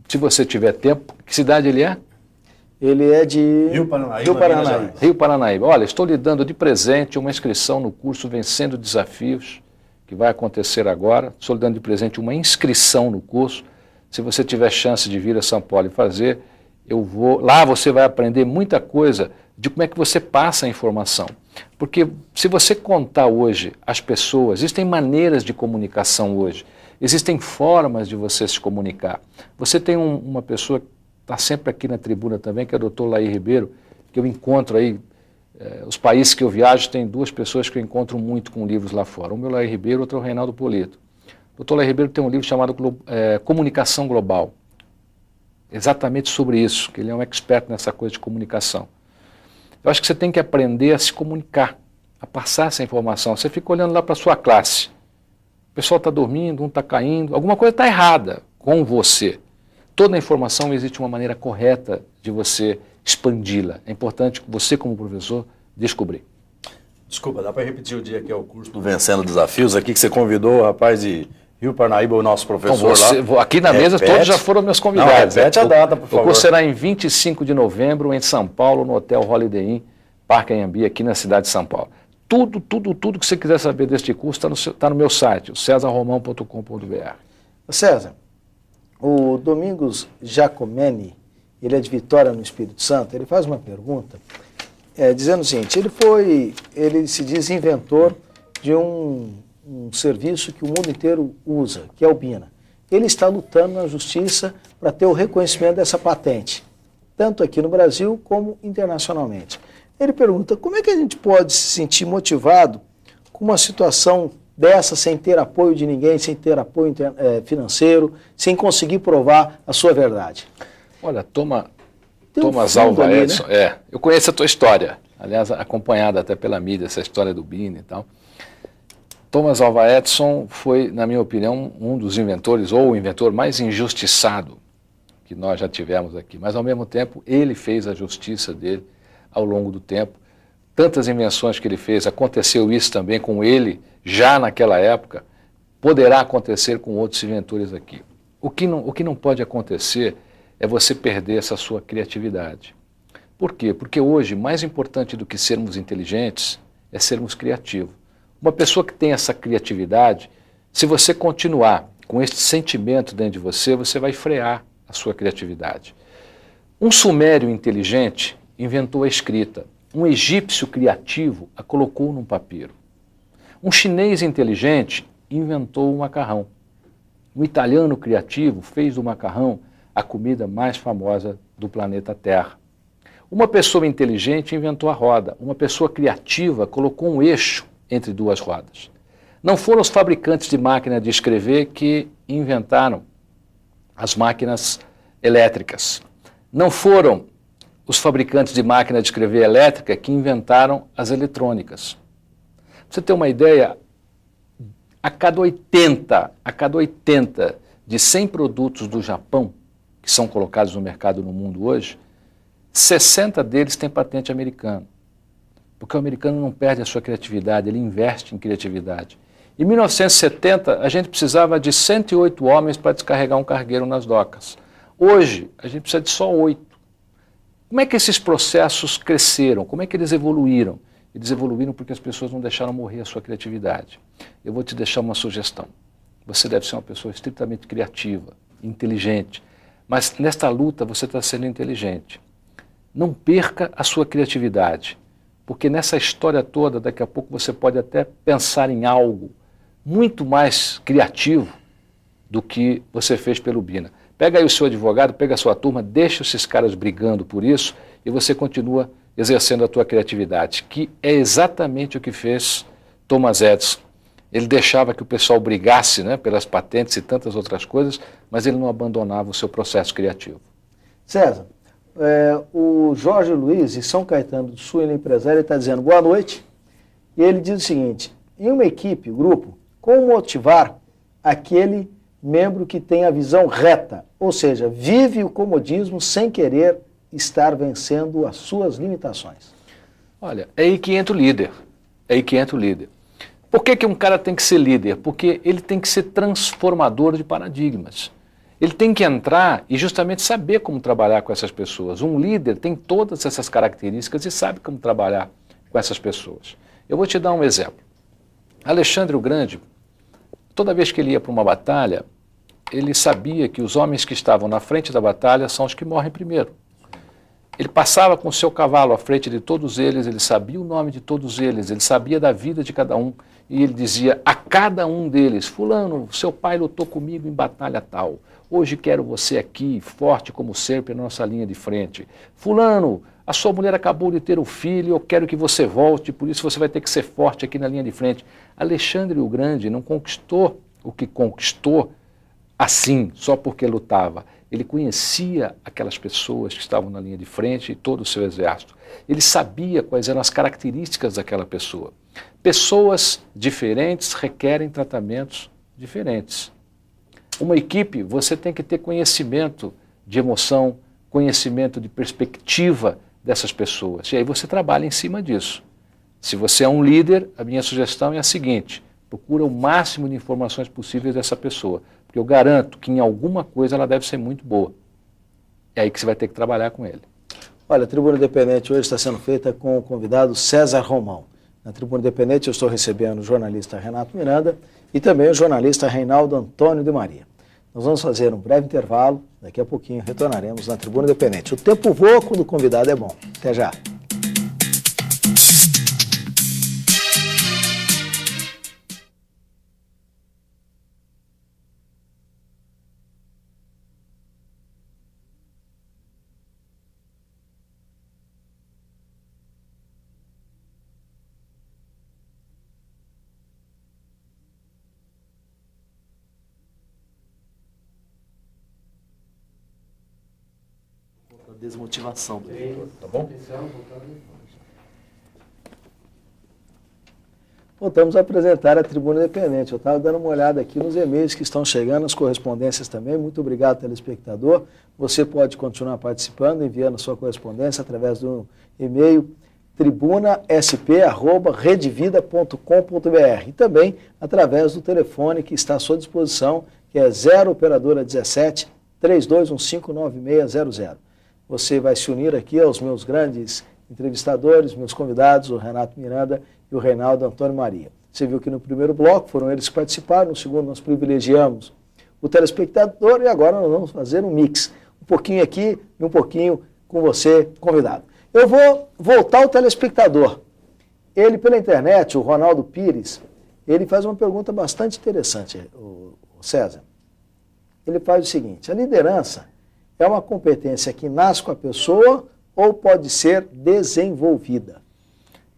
se você tiver tempo, que cidade ele é? Ele é de Rio Paranaíba. Rio Paranaíba. Rio Paranaíba. Olha, estou lhe dando de presente uma inscrição no curso Vencendo Desafios, que vai acontecer agora. Estou lhe dando de presente uma inscrição no curso. Se você tiver chance de vir a São Paulo e fazer, lá você vai aprender muita coisa de como é que você passa a informação. Porque se você contar hoje às pessoas, existem maneiras de comunicação hoje, existem formas de você se comunicar. Você tem uma pessoa que está sempre aqui na tribuna também, que é o Dr. Laí Ribeiro, que eu encontro aí, os países que eu viajo, tem duas pessoas que eu encontro muito com livros lá fora. Um é o Laí Ribeiro, outro é o Reinaldo Polito. O Dr. Laí Ribeiro tem um livro chamado Comunicação Global, exatamente sobre isso, que ele é um expert nessa coisa de comunicação. Eu acho que você tem que aprender a se comunicar, a passar essa informação. Você fica olhando lá para a sua classe, o pessoal está dormindo, um está caindo, alguma coisa está errada com você. Toda a informação existe uma maneira correta de você expandi-la. É importante que você, como professor, descobrir. Desculpa, dá para repetir o dia que é o curso do Vencendo Desafios aqui, que você convidou o rapaz de Rio Paranaíba, o nosso professor então, lá. Aqui na mesa todos já foram meus convidados. Não, repete a data, por favor. O curso será em 25 de novembro em São Paulo, no Hotel Holiday Inn, Parque Anhembi, aqui na cidade de São Paulo. Tudo que você quiser saber deste curso está no meu site, o cesarromão.com.br. César, o Domingos Giacomeni, ele é de Vitória, no Espírito Santo, ele faz uma pergunta, dizendo o seguinte: ele se diz inventor de um serviço que o mundo inteiro usa, que é o BINA. Ele está lutando na justiça para ter o reconhecimento dessa patente, tanto aqui no Brasil como internacionalmente. Ele pergunta: como é que a gente pode se sentir motivado com uma situação dessa, sem ter apoio de ninguém, sem ter apoio financeiro, sem conseguir provar a sua verdade? Olha, Thomas Alva Edison, né? Eu conheço a tua história, aliás, acompanhada até pela mídia, essa história do BINA e tal. Thomas Alva Edison foi, na minha opinião, um dos inventores, ou o inventor mais injustiçado que nós já tivemos aqui, mas ao mesmo tempo ele fez a justiça dele ao longo do tempo, tantas invenções que ele fez, aconteceu isso também com ele, já naquela época, poderá acontecer com outros inventores aqui. O que não pode acontecer é você perder essa sua criatividade. Por quê? Porque hoje, mais importante do que sermos inteligentes, é sermos criativos. Uma pessoa que tem essa criatividade, se você continuar com este sentimento dentro de você, você vai frear a sua criatividade. Um sumério inteligente inventou a escrita. Um egípcio criativo a colocou num papiro. Um chinês inteligente inventou o macarrão. Um italiano criativo fez do macarrão a comida mais famosa do planeta Terra. Uma pessoa inteligente inventou a roda. Uma pessoa criativa colocou um eixo entre duas rodas. Não foram os fabricantes de máquina de escrever que inventaram as máquinas elétricas. Não foram os fabricantes de máquina de escrever elétrica que inventaram as eletrônicas. Pra você ter uma ideia, a cada 80 de 100 produtos do Japão, que são colocados no mercado no mundo hoje, 60 deles têm patente americana. Porque o americano não perde a sua criatividade, ele investe em criatividade. Em 1970, a gente precisava de 108 homens para descarregar um cargueiro nas docas. Hoje, a gente precisa de só 8. Como é que esses processos cresceram? Como é que eles evoluíram? Eles evoluíram porque as pessoas não deixaram morrer a sua criatividade. Eu vou te deixar uma sugestão. Você deve ser uma pessoa estritamente criativa, inteligente, mas nesta luta você está sendo inteligente. Não perca a sua criatividade, porque nessa história toda, daqui a pouco você pode até pensar em algo muito mais criativo do que você fez pelo Bina. Pega aí o seu advogado, pega a sua turma, deixa esses caras brigando por isso e você continua exercendo a tua criatividade, que é exatamente o que fez Thomas Edison. Ele deixava que o pessoal brigasse, né, pelas patentes e tantas outras coisas, mas ele não abandonava o seu processo criativo. César, o Jorge Luiz, de São Caetano do Sul, ele é empresário, está dizendo boa noite, e ele diz o seguinte: em uma equipe, grupo, como motivar aquele membro que tem a visão reta, ou seja, vive o comodismo sem querer estar vencendo as suas limitações? Olha, é aí que entra o líder. É aí que entra o líder. Por que um cara tem que ser líder? Porque ele tem que ser transformador de paradigmas. Ele tem que entrar e justamente saber como trabalhar com essas pessoas. Um líder tem todas essas características e sabe como trabalhar com essas pessoas. Eu vou te dar um exemplo. Alexandre o Grande, toda vez que ele ia para uma batalha, ele sabia que os homens que estavam na frente da batalha são os que morrem primeiro. Ele passava com o seu cavalo à frente de todos eles, ele sabia o nome de todos eles, ele sabia da vida de cada um, e ele dizia a cada um deles: fulano, seu pai lutou comigo em batalha tal, hoje quero você aqui, forte como sempre na nossa linha de frente. Fulano, a sua mulher acabou de ter um filho, eu quero que você volte, por isso você vai ter que ser forte aqui na linha de frente. Alexandre o Grande não conquistou o que conquistou assim, só porque lutava. Ele conhecia aquelas pessoas que estavam na linha de frente e todo o seu exército. Ele sabia quais eram as características daquela pessoa. Pessoas diferentes requerem tratamentos diferentes. Uma equipe, você tem que ter conhecimento de emoção, conhecimento de perspectiva dessas pessoas. E aí você trabalha em cima disso. Se você é um líder, a minha sugestão é a seguinte: procura o máximo de informações possíveis dessa pessoa. Porque eu garanto que em alguma coisa ela deve ser muito boa. É aí que você vai ter que trabalhar com ele. Olha, a Tribuna Independente hoje está sendo feita com o convidado César Romão. Na Tribuna Independente eu estou recebendo o jornalista Renato Miranda e também o jornalista Reinaldo Antônio de Maria. Nós vamos fazer um breve intervalo, daqui a pouquinho retornaremos na Tribuna Independente. O tempo voa quando o convidado é bom. Até já. Desmotivação do leitor, tá bom? Voltamos a apresentar a Tribuna Independente. Eu estava dando uma olhada aqui nos e-mails que estão chegando, as correspondências também. Muito obrigado, telespectador. Você pode continuar participando, enviando sua correspondência através do e-mail tribunasp@redevida.com.br e também através do telefone que está à sua disposição, que é 0 operadora 17 32159600. Você vai se unir aqui aos meus grandes entrevistadores, meus convidados, o Renato Miranda e o Reinaldo Antônio Maria. Você viu que no primeiro bloco foram eles que participaram, no segundo nós privilegiamos o telespectador e agora nós vamos fazer um mix. Um pouquinho aqui e um pouquinho com você, convidado. Eu vou voltar ao telespectador. Ele, pela internet, o Ronaldo Pires, ele faz uma pergunta bastante interessante, o César. Ele faz o seguinte: a liderança é uma competência que nasce com a pessoa ou pode ser desenvolvida?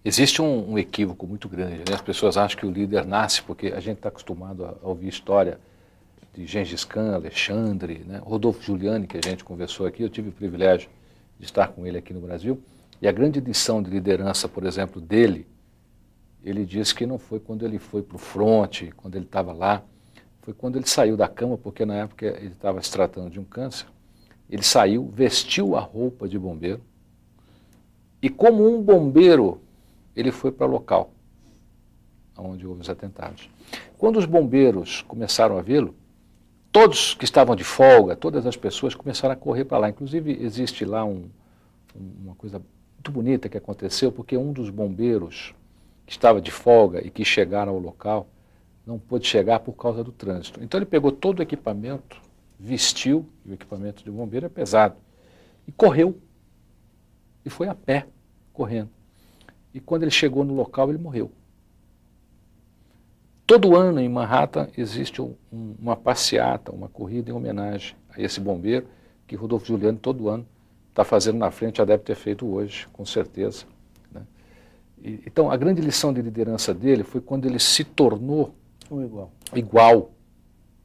Existe um equívoco muito grande, né? As pessoas acham que o líder nasce, porque a gente está acostumado a ouvir história de Gengis Khan, Alexandre, né? Rodolfo Giuliani, que a gente conversou aqui, eu tive o privilégio de estar com ele aqui no Brasil, e a grande lição de liderança, por exemplo, dele, ele diz que não foi quando ele foi para o fronte, quando ele estava lá, foi quando ele saiu da cama, porque na época ele estava se tratando de um câncer, ele saiu, vestiu a roupa de bombeiro, e como um bombeiro, ele foi para o local onde houve os atentados. Quando os bombeiros começaram a vê-lo, todos que estavam de folga, todas as pessoas começaram a correr para lá. Inclusive, existe lá uma coisa muito bonita que aconteceu, porque um dos bombeiros que estava de folga e que chegaram ao local não pôde chegar por causa do trânsito. Então ele pegou todo o equipamento, vestiu, e o equipamento de bombeiro é pesado, e correu. E foi a pé, correndo. E quando ele chegou no local, ele morreu. Todo ano em Manhattan existe uma passeata, uma corrida em homenagem a esse bombeiro, que Rodolfo Giuliani todo ano está fazendo na frente, já deve ter feito hoje, com certeza. Né? Então, a grande lição de liderança dele foi quando ele se tornou igual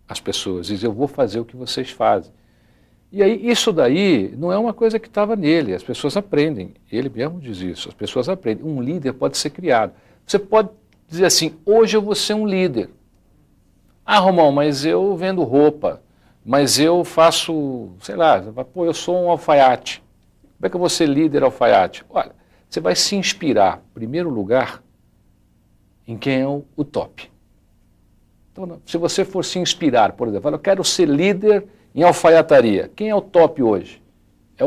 às pessoas. Diz, eu vou fazer o que vocês fazem. E aí, isso daí não é uma coisa que estava nele, as pessoas aprendem. Ele mesmo diz isso, as pessoas aprendem. Um líder pode ser criado. Você pode dizer assim, hoje eu vou ser um líder. Ah, Romão, mas eu vendo roupa, mas eu faço, sei lá, pô, eu sou um alfaiate. Como é que eu vou ser líder alfaiate? Olha, você vai se inspirar, em primeiro lugar, em quem é o top. Então, se você for se inspirar, por exemplo, eu quero ser líder em alfaiataria. Quem é o top hoje? É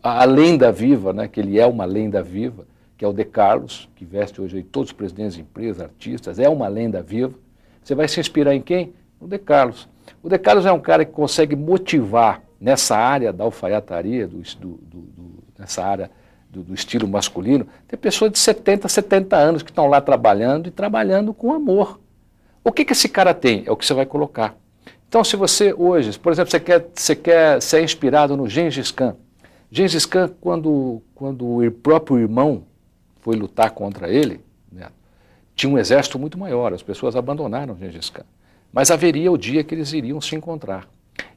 a lenda viva, né, que ele é uma lenda viva, que é o De Carlos, que veste hoje aí todos os presidentes de empresas, artistas, é uma lenda viva. Você vai se inspirar em quem? No De Carlos. O De Carlos é um cara que consegue motivar nessa área da alfaiataria, nessa área do estilo masculino, tem pessoas de 70, 70 anos que estão lá trabalhando e trabalhando com amor. O que esse cara tem? É o que você vai colocar. Então, se você hoje, por exemplo, você quer ser inspirado no Gengis Khan. Gengis Khan, quando o próprio irmão foi lutar contra ele, né, tinha um exército muito maior, as pessoas abandonaram Gengis Khan. Mas haveria o dia que eles iriam se encontrar.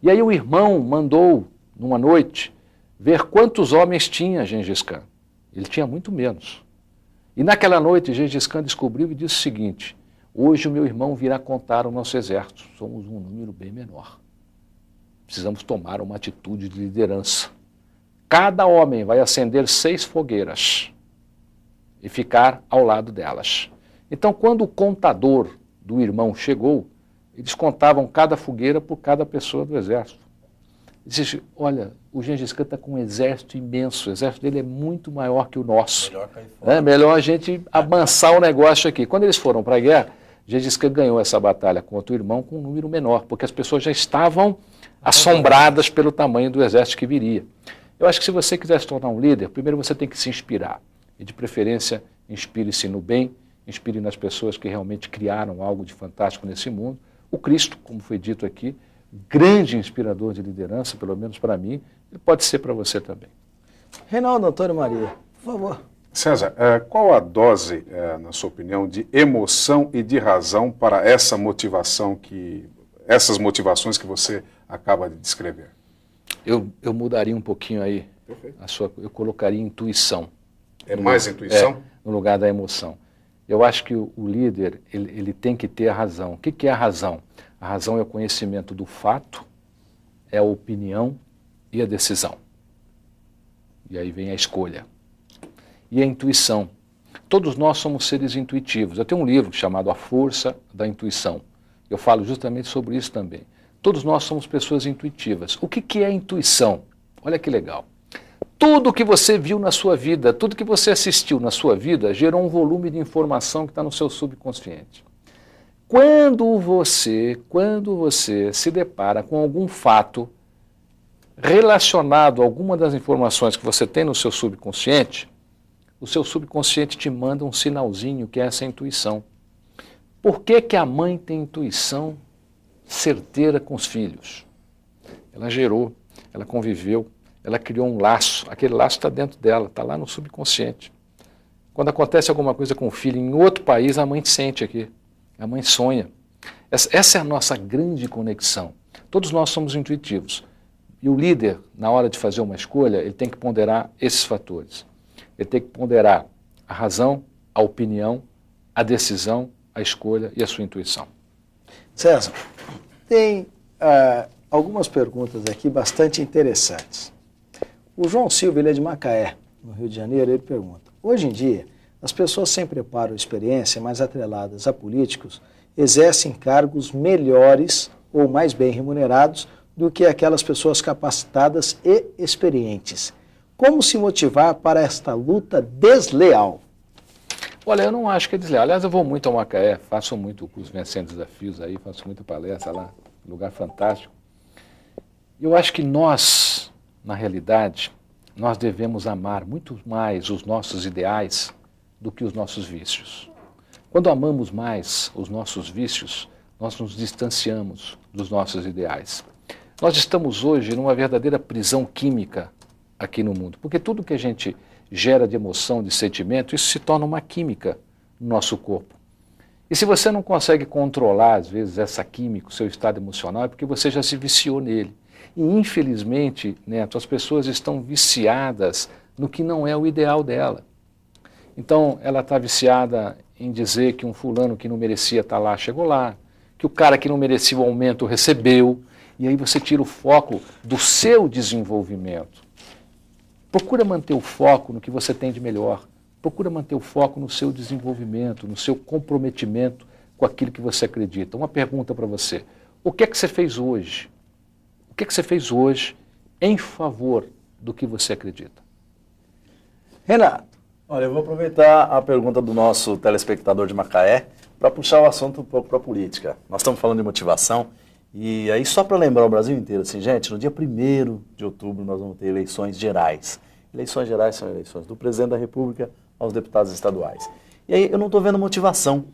E aí o irmão mandou, numa noite, ver quantos homens tinha Gengis Khan. Ele tinha muito menos. E naquela noite, Gengis Khan descobriu e disse o seguinte, hoje o meu irmão virá contar o nosso exército, somos um número bem menor. Precisamos tomar uma atitude de liderança. Cada homem vai acender 6 fogueiras e ficar ao lado delas. Então, quando o contador do irmão chegou, eles contavam cada fogueira por cada pessoa do exército. Disse, olha, o Gengis Khan está com um exército imenso, o exército dele é muito maior que o nosso. Melhor a gente amansar o negócio aqui. Quando eles foram para a guerra, Gengis Khan ganhou essa batalha contra o irmão com um número menor, porque as pessoas já estavam assombradas pelo tamanho do exército que viria. Eu acho que se você quiser se tornar um líder, primeiro você tem que se inspirar. E de preferência, inspire-se no bem, inspire nas pessoas que realmente criaram algo de fantástico nesse mundo. O Cristo, como foi dito aqui, grande inspirador de liderança, pelo menos para mim, ele pode ser para você também. Reinaldo Antônio Maria, por favor. César, qual a dose, na sua opinião, de emoção e de razão para essa motivação essas motivações que você acaba de descrever? Eu mudaria um pouquinho aí, eu colocaria intuição. É mais intuição? No lugar da emoção. Eu acho que o líder, ele tem que ter a razão. O que é a razão? A razão é o conhecimento do fato, é a opinião e a decisão. E aí vem a escolha. e a intuição. Todos nós somos seres intuitivos. Eu tenho um livro chamado A Força da Intuição. Eu falo justamente sobre isso também. Todos nós somos pessoas intuitivas. O que é intuição? Olha que legal. Tudo que você viu na sua vida, tudo que você assistiu na sua vida, gerou um volume de informação que está no seu subconsciente. Quando você se depara com algum fato relacionado a alguma das informações que você tem no seu subconsciente, o seu subconsciente te manda um sinalzinho que é essa intuição. Por que a mãe tem intuição certeira com os filhos? Ela gerou, ela conviveu, ela criou um laço. Aquele laço está dentro dela, está lá no subconsciente. Quando acontece alguma coisa com o filho em outro país, a mãe sente aqui, a mãe sonha. Essa é a nossa grande conexão. Todos nós somos intuitivos. E o líder, na hora de fazer uma escolha, ele tem que ponderar esses fatores. Ele tem que ponderar a razão, a opinião, a decisão, a escolha e a sua intuição. César, tem algumas perguntas aqui bastante interessantes. O João Silva, ele é de Macaé, no Rio de Janeiro, ele pergunta: hoje em dia, as pessoas sem preparo ou experiência, mais atreladas a políticos, exercem cargos melhores ou mais bem remunerados do que aquelas pessoas capacitadas e experientes. Como se motivar para esta luta desleal? Olha, eu não acho que é desleal. Aliás, eu vou muito ao Macaé, faço muito o curso Vencendo Desafios aí, faço muita palestra lá, lugar fantástico. Eu acho que nós, na realidade, nós devemos amar muito mais os nossos ideais do que os nossos vícios. Quando amamos mais os nossos vícios, nós nos distanciamos dos nossos ideais. Nós estamos hoje numa verdadeira prisão química aqui no mundo, porque tudo que a gente gera de emoção, de sentimento, isso se torna uma química no nosso corpo. E se você não consegue controlar, às vezes, essa química, o seu estado emocional, é porque você já se viciou nele. E, infelizmente, Neto, as pessoas estão viciadas no que não é o ideal dela. Então, ela está viciada em dizer que um fulano que não merecia estar lá, chegou lá, que o cara que não merecia o aumento recebeu, e aí você tira o foco do seu desenvolvimento. Procura manter o foco no que você tem de melhor. Procura manter o foco no seu desenvolvimento, no seu comprometimento com aquilo que você acredita. Uma pergunta para você: o que é que você fez hoje? O que é que você fez hoje em favor do que você acredita? Renato. Olha, eu vou aproveitar a pergunta do nosso telespectador de Macaé para puxar o assunto um pouco para a política. Nós estamos falando de motivação e aí só para lembrar o Brasil inteiro, assim, gente, no dia 1º de outubro nós vamos ter eleições gerais. Eleições gerais são eleições do presidente da República aos deputados estaduais. E aí eu não estou vendo motivação.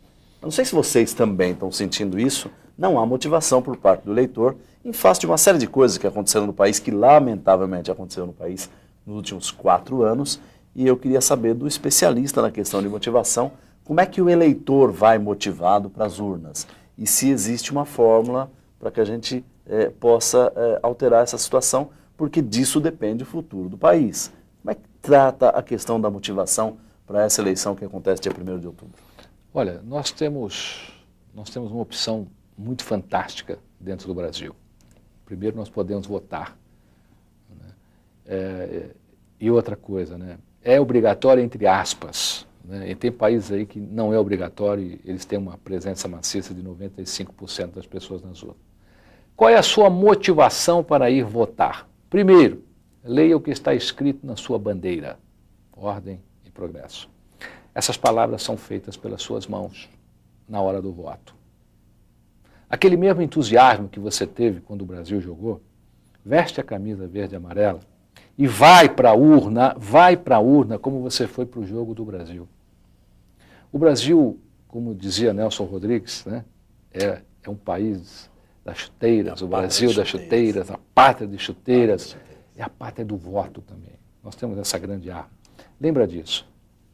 Eu não sei se vocês também estão sentindo isso. Não há motivação por parte do eleitor em face de uma série de coisas que aconteceram no país, que lamentavelmente aconteceram no país nos últimos 4 anos. E eu queria saber do especialista na questão de motivação, como é que o eleitor vai motivado para as urnas? E se existe uma fórmula para que a gente possa alterar essa situação, porque disso depende o futuro do país. Como é que trata a questão da motivação para essa eleição que acontece dia 1º de outubro? Olha, nós temos uma opção muito fantástica dentro do Brasil. Primeiro, nós podemos votar. Né? E outra coisa, né? É obrigatório entre aspas. Né? E tem países aí que não é obrigatório e eles têm uma presença maciça de 95% das pessoas nas urnas. Qual é a sua motivação para ir votar? Primeiro, leia o que está escrito na sua bandeira. Ordem e progresso. Essas palavras são feitas pelas suas mãos na hora do voto. Aquele mesmo entusiasmo que você teve quando o Brasil jogou, veste a camisa verde e amarela e vai para a urna como você foi para o jogo do Brasil. O Brasil, como dizia Nelson Rodrigues, né, é um país das chuteiras, o Brasil das chuteiras, a pátria de chuteiras, é a pátria do voto também. Nós temos essa grande arma. Lembra disso.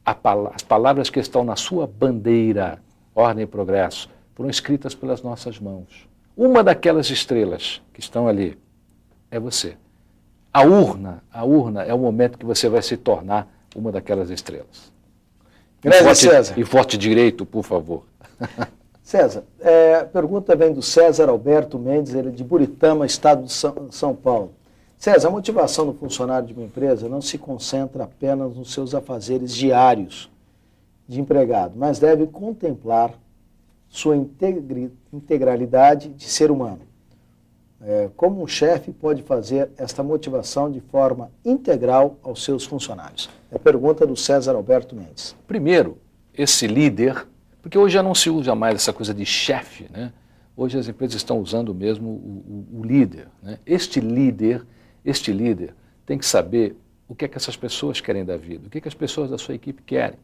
As palavras que estão na sua bandeira, ordem e progresso, foram escritas pelas nossas mãos. Uma daquelas estrelas que estão ali é você. A urna é o momento que você vai se tornar uma daquelas estrelas. César. E vote direito, por favor. César, a pergunta vem do César Alberto Mendes, ele é de Buritama, estado de São Paulo. César, a motivação do funcionário de uma empresa não se concentra apenas nos seus afazeres diários de empregado, mas deve contemplar sua integralidade de ser humano. Como um chefe pode fazer esta motivação de forma integral aos seus funcionários? É a pergunta do César Alberto Mendes. Primeiro, esse líder, porque hoje já não se usa mais essa coisa de chefe, né? Hoje as empresas estão usando mesmo o líder, né? Este líder tem que saber o que é que essas pessoas querem da vida, o que é que as pessoas da sua equipe querem.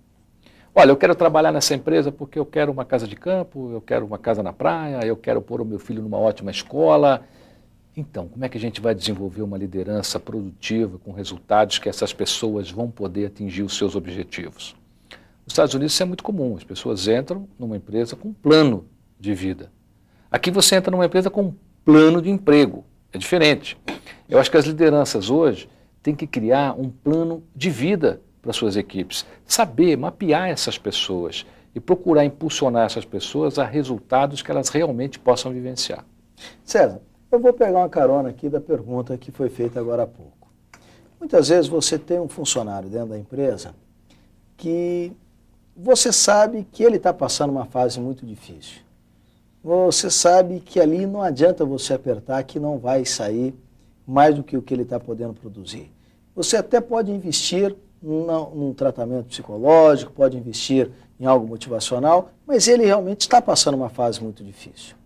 Olha, eu quero trabalhar nessa empresa porque eu quero uma casa de campo, eu quero uma casa na praia, eu quero pôr o meu filho numa ótima escola. Então, como é que a gente vai desenvolver uma liderança produtiva com resultados que essas pessoas vão poder atingir os seus objetivos? Nos Estados Unidos isso é muito comum, as pessoas entram numa empresa com um plano de vida. Aqui você entra numa empresa com um plano de emprego, é diferente. Eu acho que as lideranças hoje têm que criar um plano de vida para suas equipes, saber mapear essas pessoas e procurar impulsionar essas pessoas a resultados que elas realmente possam vivenciar. César, eu vou pegar uma carona aqui da pergunta que foi feita agora há pouco. Muitas vezes você tem um funcionário dentro da empresa que você sabe que ele está passando uma fase muito difícil. Você sabe que ali não adianta você apertar, que não vai sair mais do que o que ele está podendo produzir. Você até pode investir num tratamento psicológico, pode investir em algo motivacional, mas ele realmente está passando uma fase muito difícil.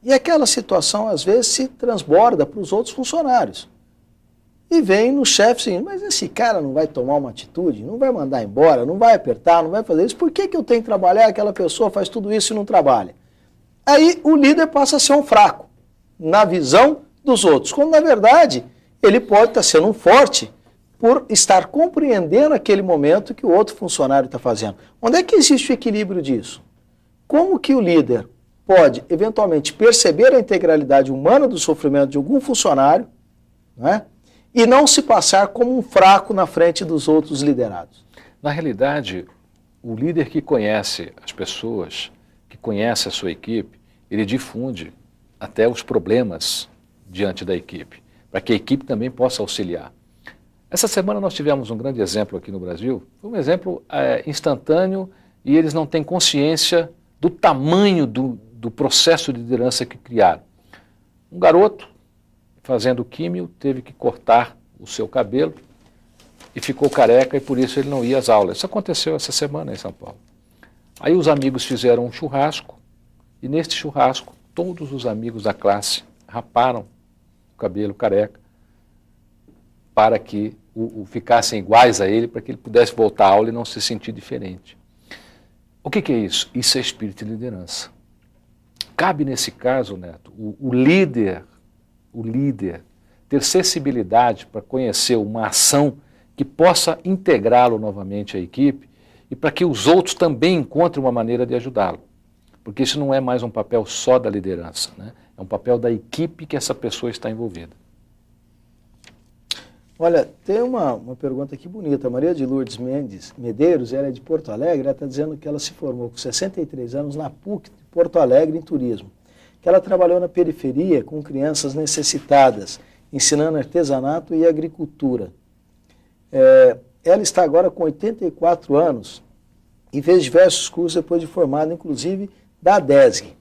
E aquela situação, às vezes, se transborda para os outros funcionários. E vem no chefe assim, mas esse cara não vai tomar uma atitude, não vai mandar embora, não vai apertar, não vai fazer isso, por que eu tenho que trabalhar? Aquela pessoa faz tudo isso e não trabalha. Aí o líder passa a ser um fraco, na visão dos outros, quando na verdade ele pode estar sendo um forte por estar compreendendo aquele momento que o outro funcionário está fazendo. Onde é que existe o equilíbrio disso? Como que o líder pode, eventualmente, perceber a integralidade humana do sofrimento de algum funcionário, né, e não se passar como um fraco na frente dos outros liderados? Na realidade, o líder que conhece as pessoas, que conhece a sua equipe, ele difunde até os problemas diante da equipe, para que a equipe também possa auxiliar. Essa semana nós tivemos um grande exemplo aqui no Brasil, foi um exemplo instantâneo e eles não têm consciência do tamanho do processo de liderança que criaram. Um garoto, fazendo químio, teve que cortar o seu cabelo e ficou careca e por isso ele não ia às aulas. Isso aconteceu essa semana em São Paulo. Aí os amigos fizeram um churrasco e neste churrasco todos os amigos da classe raparam o cabelo careca para que ficassem iguais a ele, para que ele pudesse voltar à aula e não se sentir diferente. O que é isso? Isso é espírito de liderança. Cabe nesse caso, Neto, o líder ter sensibilidade para conhecer uma ação que possa integrá-lo novamente à equipe e para que os outros também encontrem uma maneira de ajudá-lo. Porque isso não é mais um papel só da liderança, né? É um papel da equipe que essa pessoa está envolvida. Olha, tem uma pergunta aqui bonita. A Maria de Lourdes Medeiros, ela é de Porto Alegre, ela está dizendo que ela se formou com 63 anos na PUC de Porto Alegre em turismo. Que ela trabalhou na periferia com crianças necessitadas, ensinando artesanato e agricultura. Ela está agora com 84 anos e fez diversos cursos depois de formada, inclusive da ADESG.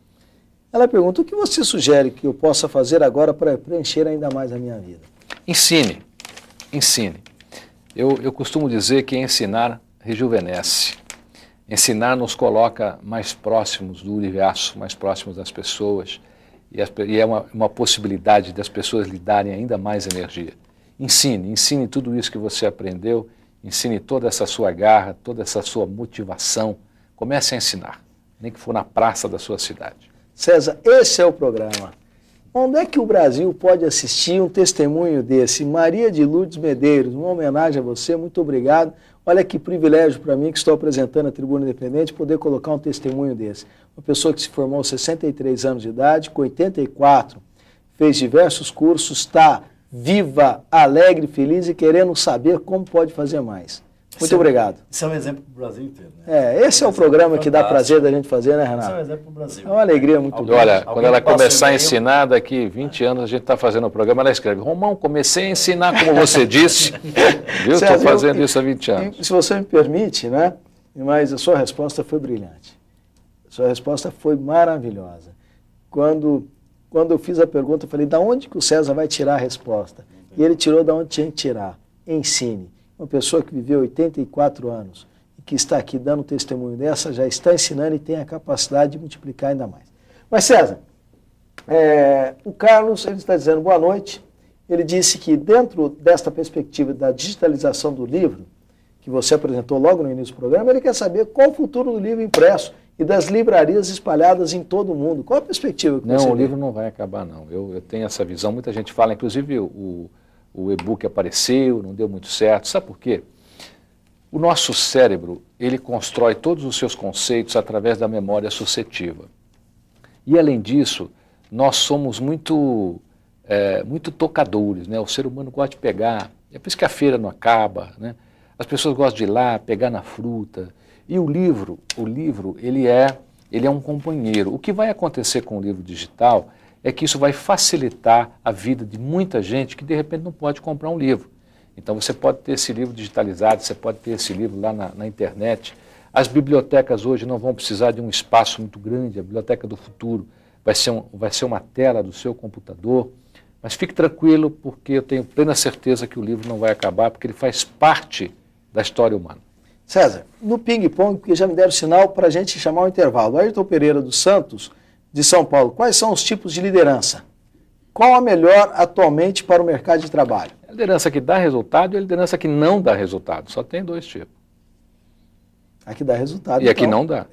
Ela pergunta, o que você sugere que eu possa fazer agora para preencher ainda mais a minha vida? Ensine. Eu costumo dizer que ensinar rejuvenesce. Ensinar nos coloca mais próximos do universo, mais próximos das pessoas, e é uma possibilidade das pessoas lhe darem ainda mais energia. Ensine tudo isso que você aprendeu, ensine toda essa sua garra, toda essa sua motivação. Comece a ensinar, nem que for na praça da sua cidade. César, esse é o programa. Onde é que o Brasil pode assistir um testemunho desse? Maria de Lourdes Medeiros, uma homenagem a você, muito obrigado. Olha que privilégio para mim que estou apresentando a Tribuna Independente, poder colocar um testemunho desse. Uma pessoa que se formou aos 63 anos de idade, com 84, fez diversos cursos, está viva, alegre, feliz e querendo saber como pode fazer mais. Muito obrigado. Isso é um exemplo para o Brasil inteiro, né? Esse é o programa que dá prazer da gente fazer, né, Renato? Isso é um exemplo para o Brasil. É uma alegria muito grande. Olha, quando ela começar a ensinar, daqui 20 anos a gente está fazendo o programa, ela escreve: Romão, comecei a ensinar como você disse. Viu? Estou fazendo isso há 20 anos. Se você me permite, né? Mas a sua resposta foi brilhante. A sua resposta foi maravilhosa. Quando eu fiz a pergunta, eu falei: da onde que o César vai tirar a resposta? E ele tirou da onde tinha que tirar. Ensine. Uma pessoa que viveu 84 anos e que está aqui dando testemunho dessa, já está ensinando e tem a capacidade de multiplicar ainda mais. Mas, César, o Carlos, ele está dizendo boa noite. Ele disse que dentro desta perspectiva da digitalização do livro, que você apresentou logo no início do programa, ele quer saber qual o futuro do livro impresso e das livrarias espalhadas em todo o mundo. Qual a perspectiva que você Não, o vê? livro não vai acabar, não. Eu tenho essa visão. Muita gente fala, inclusive o e-book apareceu, não deu muito certo. Sabe por quê? O nosso cérebro, ele constrói todos os seus conceitos através da memória associativa. E, além disso, nós somos muito tocadores, né? O ser humano gosta de pegar. É por isso que a feira não acaba, né? As pessoas gostam de ir lá, pegar na fruta. E o livro, ele é um companheiro. O que vai acontecer com o livro digital é que isso vai facilitar a vida de muita gente que de repente não pode comprar um livro. Então você pode ter esse livro digitalizado, você pode ter esse livro lá na internet. As bibliotecas hoje não vão precisar de um espaço muito grande, a biblioteca do futuro vai ser uma tela do seu computador. Mas fique tranquilo, porque eu tenho plena certeza que o livro não vai acabar, porque ele faz parte da história humana. César, no ping-pong, porque já me deram sinal para a gente chamar o intervalo. Ayrton Pereira dos Santos, de São Paulo, quais são os tipos de liderança? Qual a melhor atualmente para o mercado de trabalho? A liderança que dá resultado e a liderança que não dá resultado. Só tem dois tipos. A que dá resultado. E a que não dá.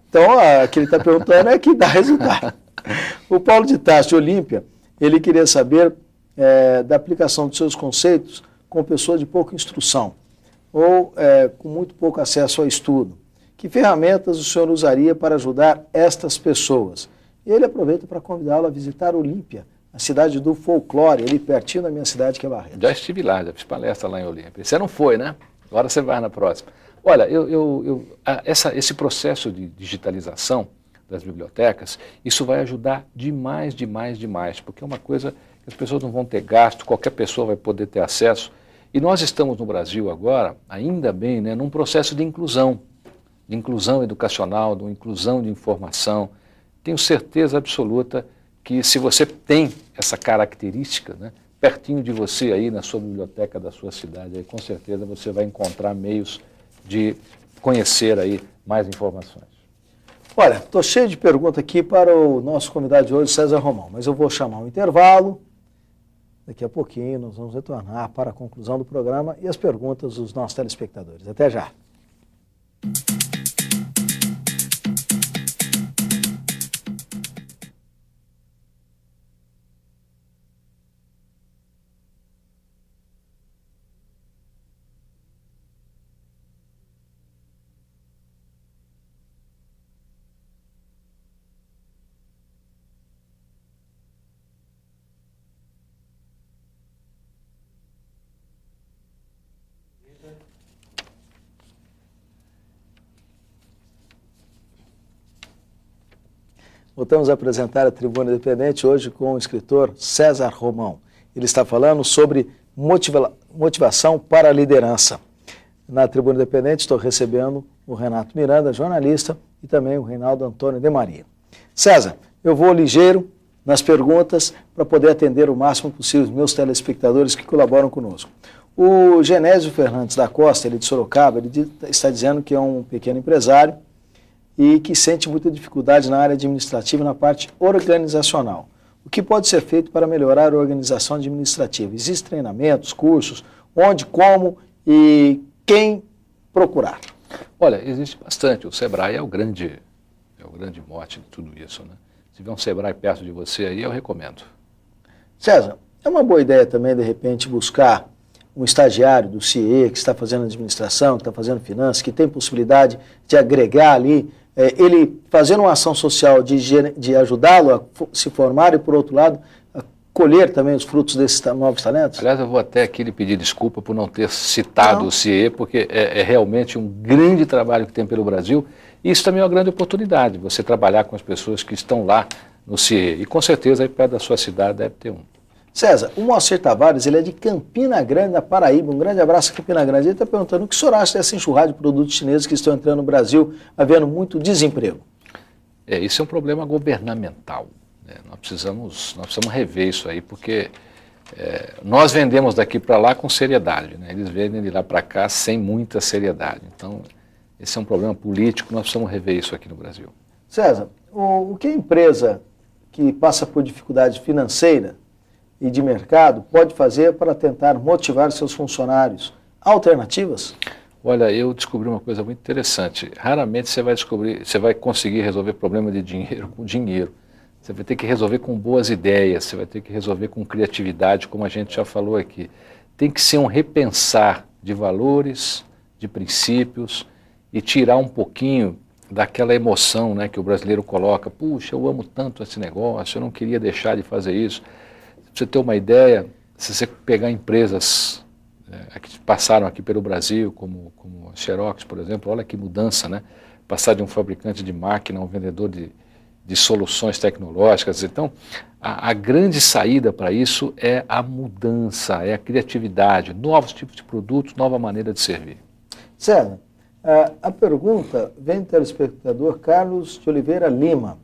Então, a que ele está perguntando é a que dá resultado. O Paulo de Tarso, de Olímpia, ele queria saber da aplicação dos seus conceitos com pessoas de pouca instrução ou com muito pouco acesso ao estudo. Que ferramentas o senhor usaria para ajudar estas pessoas? E ele aproveita para convidá-lo a visitar Olímpia, a cidade do folclore, ali pertinho da minha cidade, que é Barretos. Já estive lá, já fiz palestra lá em Olímpia. Você não foi, né? Agora você vai na próxima. Olha, esse processo de digitalização das bibliotecas, isso vai ajudar demais, porque é uma coisa que as pessoas não vão ter gasto, qualquer pessoa vai poder ter acesso. E nós estamos no Brasil agora, ainda bem, né, num processo de inclusão educacional, de inclusão de informação. Tenho certeza absoluta que se você tem essa característica, né, pertinho de você aí na sua biblioteca da sua cidade, aí, com certeza você vai encontrar meios de conhecer aí mais informações. Olha, estou cheio de perguntas aqui para o nosso convidado de hoje, César Romão, mas eu vou chamar um intervalo. Daqui a pouquinho nós vamos retornar para a conclusão do programa e as perguntas dos nossos telespectadores. Até já. Voltamos a apresentar a Tribuna Independente hoje com o escritor César Romão. Ele está falando sobre motivação para a liderança. Na Tribuna Independente estou recebendo o Renato Miranda, jornalista, e também o Reinaldo Antônio de Maria. César, eu vou ligeiro nas perguntas para poder atender o máximo possível os meus telespectadores que colaboram conosco. O Genésio Fernandes da Costa, ele de Sorocaba, ele está dizendo que é um pequeno empresário e que sente muita dificuldade na área administrativa, na parte organizacional. O que pode ser feito para melhorar a organização administrativa? Existem treinamentos, cursos, onde, como e quem procurar? Olha, existe bastante. O Sebrae é o grande mote de tudo isso, né? Se tiver um Sebrae perto de você aí, eu recomendo. César, é uma boa ideia também, de repente, buscar um estagiário do CIE que está fazendo administração, que está fazendo finanças, que tem possibilidade de agregar ali, ele fazer uma ação social de ajudá-lo a se formar e, por outro lado, a colher também os frutos desses novos talentos? Aliás, eu vou até aqui lhe pedir desculpa por não ter citado o CIE, porque é realmente um grande trabalho que tem pelo Brasil, e isso também é uma grande oportunidade, você trabalhar com as pessoas que estão lá no CIE, e com certeza aí perto da sua cidade deve ter um. César, o Moacir Tavares, ele é de Campina Grande, na Paraíba. Um grande abraço a Campina Grande. Ele está perguntando o que o senhor acha dessa enxurrada de produtos chineses que estão entrando no Brasil, havendo muito desemprego? Isso é um problema governamental, né? Nós precisamos rever isso aí, porque nós vendemos daqui para lá com seriedade, né? Eles vendem de lá para cá sem muita seriedade. Então, esse é um problema político, nós precisamos rever isso aqui no Brasil. César, o que a empresa que passa por dificuldade financeira e de mercado pode fazer para tentar motivar seus funcionários? Alternativas? Olha, eu descobri uma coisa muito interessante. Raramente você vai conseguir resolver problema de dinheiro com dinheiro. Você vai ter que resolver com boas ideias, você vai ter que resolver com criatividade, como a gente já falou aqui. Tem que ser um repensar de valores, de princípios e tirar um pouquinho daquela emoção, né, que o brasileiro coloca. Puxa, eu amo tanto esse negócio, eu não queria deixar de fazer isso. Pra você ter uma ideia, se você pegar empresas que passaram aqui pelo Brasil, como a Xerox, por exemplo, olha que mudança, né? Passar de um fabricante de máquina a um vendedor de soluções tecnológicas. Então, a grande saída para isso é a mudança, é a criatividade, novos tipos de produtos, nova maneira de servir. César, a pergunta vem do telespectador Carlos de Oliveira Lima.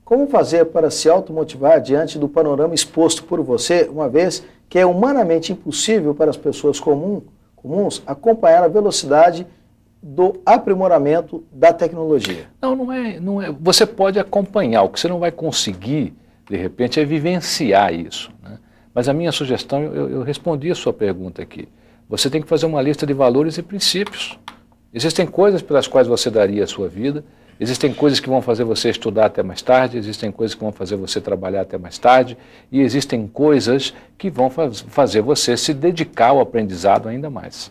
Como fazer para se automotivar diante do panorama exposto por você, uma vez que é humanamente impossível para as pessoas comuns acompanhar a velocidade do aprimoramento da tecnologia? Não é. Você pode acompanhar, o que você não vai conseguir, de repente, é vivenciar isso, né? Mas a minha sugestão, eu respondi a sua pergunta aqui. Você tem que fazer uma lista de valores e princípios. Existem coisas pelas quais você daria a sua vida, existem coisas que vão fazer você estudar até mais tarde, existem coisas que vão fazer você trabalhar até mais tarde, e existem coisas que vão fazer você se dedicar ao aprendizado ainda mais.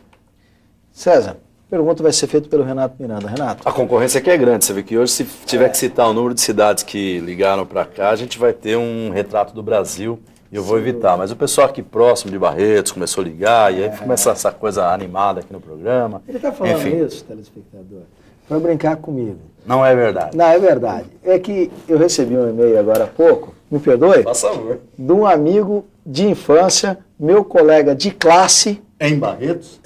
César, a pergunta vai ser feita pelo Renato Miranda. Renato. A concorrência aqui é grande. Você vê que hoje, se tiver que citar o número de cidades que ligaram para cá, a gente vai ter um retrato do Brasil e eu vou evitar. Mas o pessoal aqui próximo de Barretos começou a ligar e aí começa essa coisa animada aqui no programa. Ele está falando isso, telespectador, para brincar comigo. Não é verdade. Não, é verdade. É que eu recebi um e-mail agora há pouco, me perdoe, Por favor. de um amigo de infância, meu colega de classe. Em Barretos?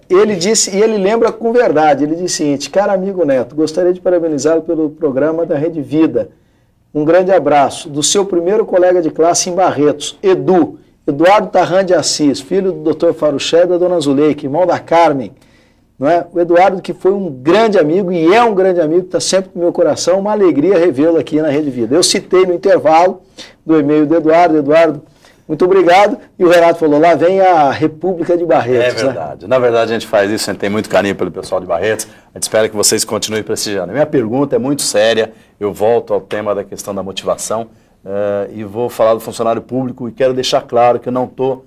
Ele disse, e ele lembra com verdade, ele disse o seguinte: caro amigo Neto, gostaria de parabenizá-lo pelo programa da Rede Vida. Um grande abraço do seu primeiro colega de classe em Barretos, Eduardo Tarran de Assis, filho do Dr. Faruché e da Dona Zuleika, irmão da Carmen. Não é? O Eduardo, que foi um grande amigo e é um grande amigo, está sempre no meu coração, uma alegria revê-lo aqui na Rede Vida. Eu citei no intervalo do e-mail do Eduardo, muito obrigado, e o Renato falou, lá vem a República de Barretos. É verdade. Né? Na verdade, a gente faz isso, a gente tem muito carinho pelo pessoal de Barretos, a gente espera que vocês continuem prestigiando. A minha pergunta é muito séria, eu volto ao tema da questão da motivação e vou falar do funcionário público e quero deixar claro que eu não estou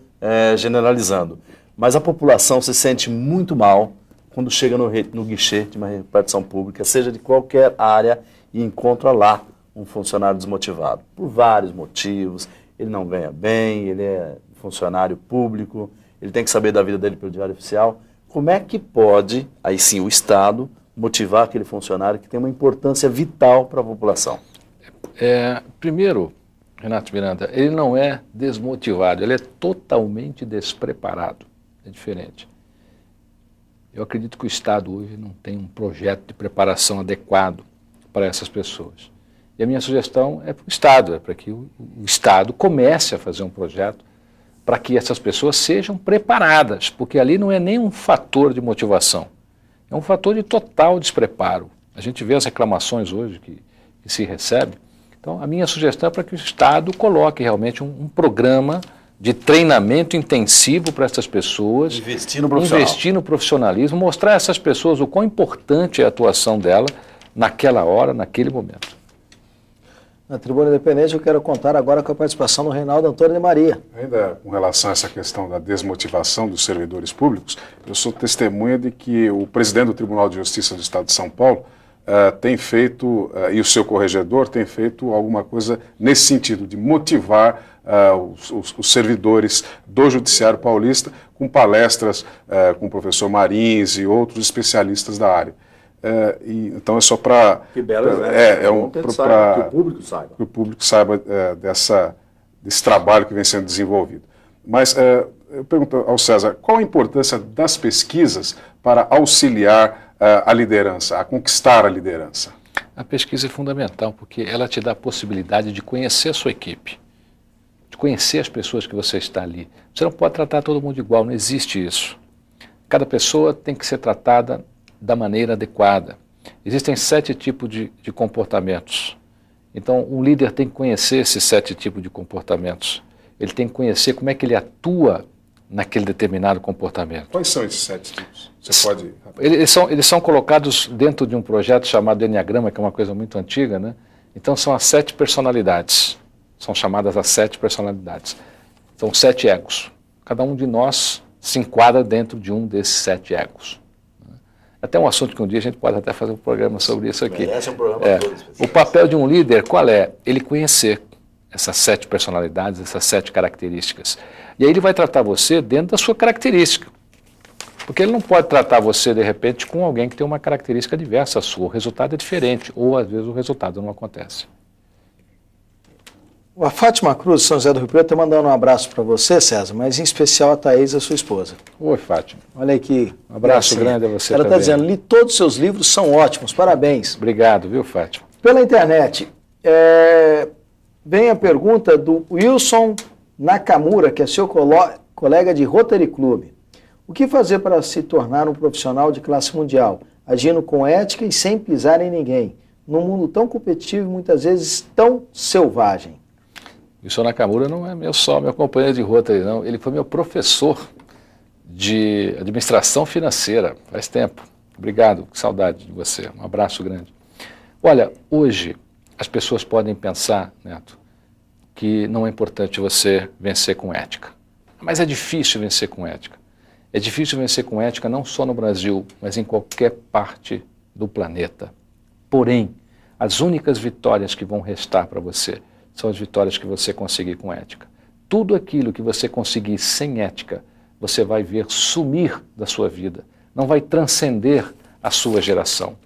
generalizando, mas a população se sente muito mal quando chega no guichê de uma repartição pública, seja de qualquer área, e encontra lá um funcionário desmotivado, por vários motivos. Ele não ganha bem, ele é funcionário público, ele tem que saber da vida dele pelo Diário Oficial. Como é que pode, aí sim, o Estado motivar aquele funcionário que tem uma importância vital para a população? Primeiro, Renato Miranda, ele não é desmotivado, ele é totalmente despreparado, é diferente. Eu acredito que o Estado hoje não tem um projeto de preparação adequado para essas pessoas. E a minha sugestão é para o Estado, é para que o Estado comece a fazer um projeto para que essas pessoas sejam preparadas, porque ali não é nem um fator de motivação, é um fator de total despreparo. A gente vê as reclamações hoje que se recebe. Então, a minha sugestão é para que o Estado coloque realmente um programa de treinamento intensivo para essas pessoas, investir no profissionalismo, mostrar a essas pessoas o quão importante é a atuação dela naquela hora, naquele momento. Na Tribuna Independente eu quero contar agora com a participação do Reinaldo Antônio de Maria. Ainda com relação a essa questão da desmotivação dos servidores públicos, eu sou testemunha de que o presidente do Tribunal de Justiça do Estado de São Paulo tem feito, e o seu corregedor tem feito alguma coisa nesse sentido, de motivar os servidores do Judiciário Paulista, com palestras com o professor Marins e outros especialistas da área. Então é só para... Que belo exemplo. Que o público saiba. Que o público saiba desse trabalho que vem sendo desenvolvido. Mas eu pergunto ao César, qual a importância das pesquisas para auxiliar a liderança, a conquistar a liderança? A pesquisa é fundamental, porque ela te dá a possibilidade de conhecer a sua equipe, de conhecer as pessoas que você está ali. Você não pode tratar todo mundo igual, não existe isso. Cada pessoa tem que ser tratada da maneira adequada. Existem 7 tipos de comportamentos. Então, um líder tem que conhecer esses 7 tipos de comportamentos. Ele tem que conhecer como é que ele atua naquele determinado comportamento. Quais são esses 7 tipos? Você pode... Eles são colocados dentro de um projeto chamado Enneagrama, que é uma coisa muito antiga, né? Então são as 7 personalidades. São chamadas as 7 personalidades. São 7 egos. Cada um de nós se enquadra dentro de um desses 7 egos. Até um assunto que um dia a gente pode até fazer um programa sobre isso aqui. Esse é um programa todo especial. O papel de um líder, qual é? Ele conhecer essas 7 personalidades, essas 7 características. E aí ele vai tratar você dentro da sua característica. Porque ele não pode tratar você, de repente, com alguém que tem uma característica diversa à sua. O resultado é diferente, ou às vezes o resultado não acontece. A Fátima Cruz, de São José do Rio Preto, está mandando um abraço para você, César, mas em especial a Thaís, a sua esposa. Oi, Fátima. Olha aí que... Um abraço grande a você Ela também. está dizendo, li todos os seus livros, são ótimos, parabéns. Obrigado, viu, Fátima? Pela internet, vem a pergunta do Wilson Nakamura, que é seu colega de Rotary Club. O que fazer para se tornar um profissional de classe mundial, agindo com ética e sem pisar em ninguém, num mundo tão competitivo e muitas vezes tão selvagem? Wilson Nakamura não é meu companheiro de Rotary, não. Ele foi meu professor de administração financeira faz tempo. Obrigado, que saudade de você. Um abraço grande. Olha, hoje as pessoas podem pensar, Neto, que não é importante você vencer com ética. Mas é difícil vencer com ética. É difícil vencer com ética não só no Brasil, mas em qualquer parte do planeta. Porém, as únicas vitórias que vão restar para você são as vitórias que você conseguir com ética. Tudo aquilo que você conseguir sem ética, você vai ver sumir da sua vida. Não vai transcender a sua geração.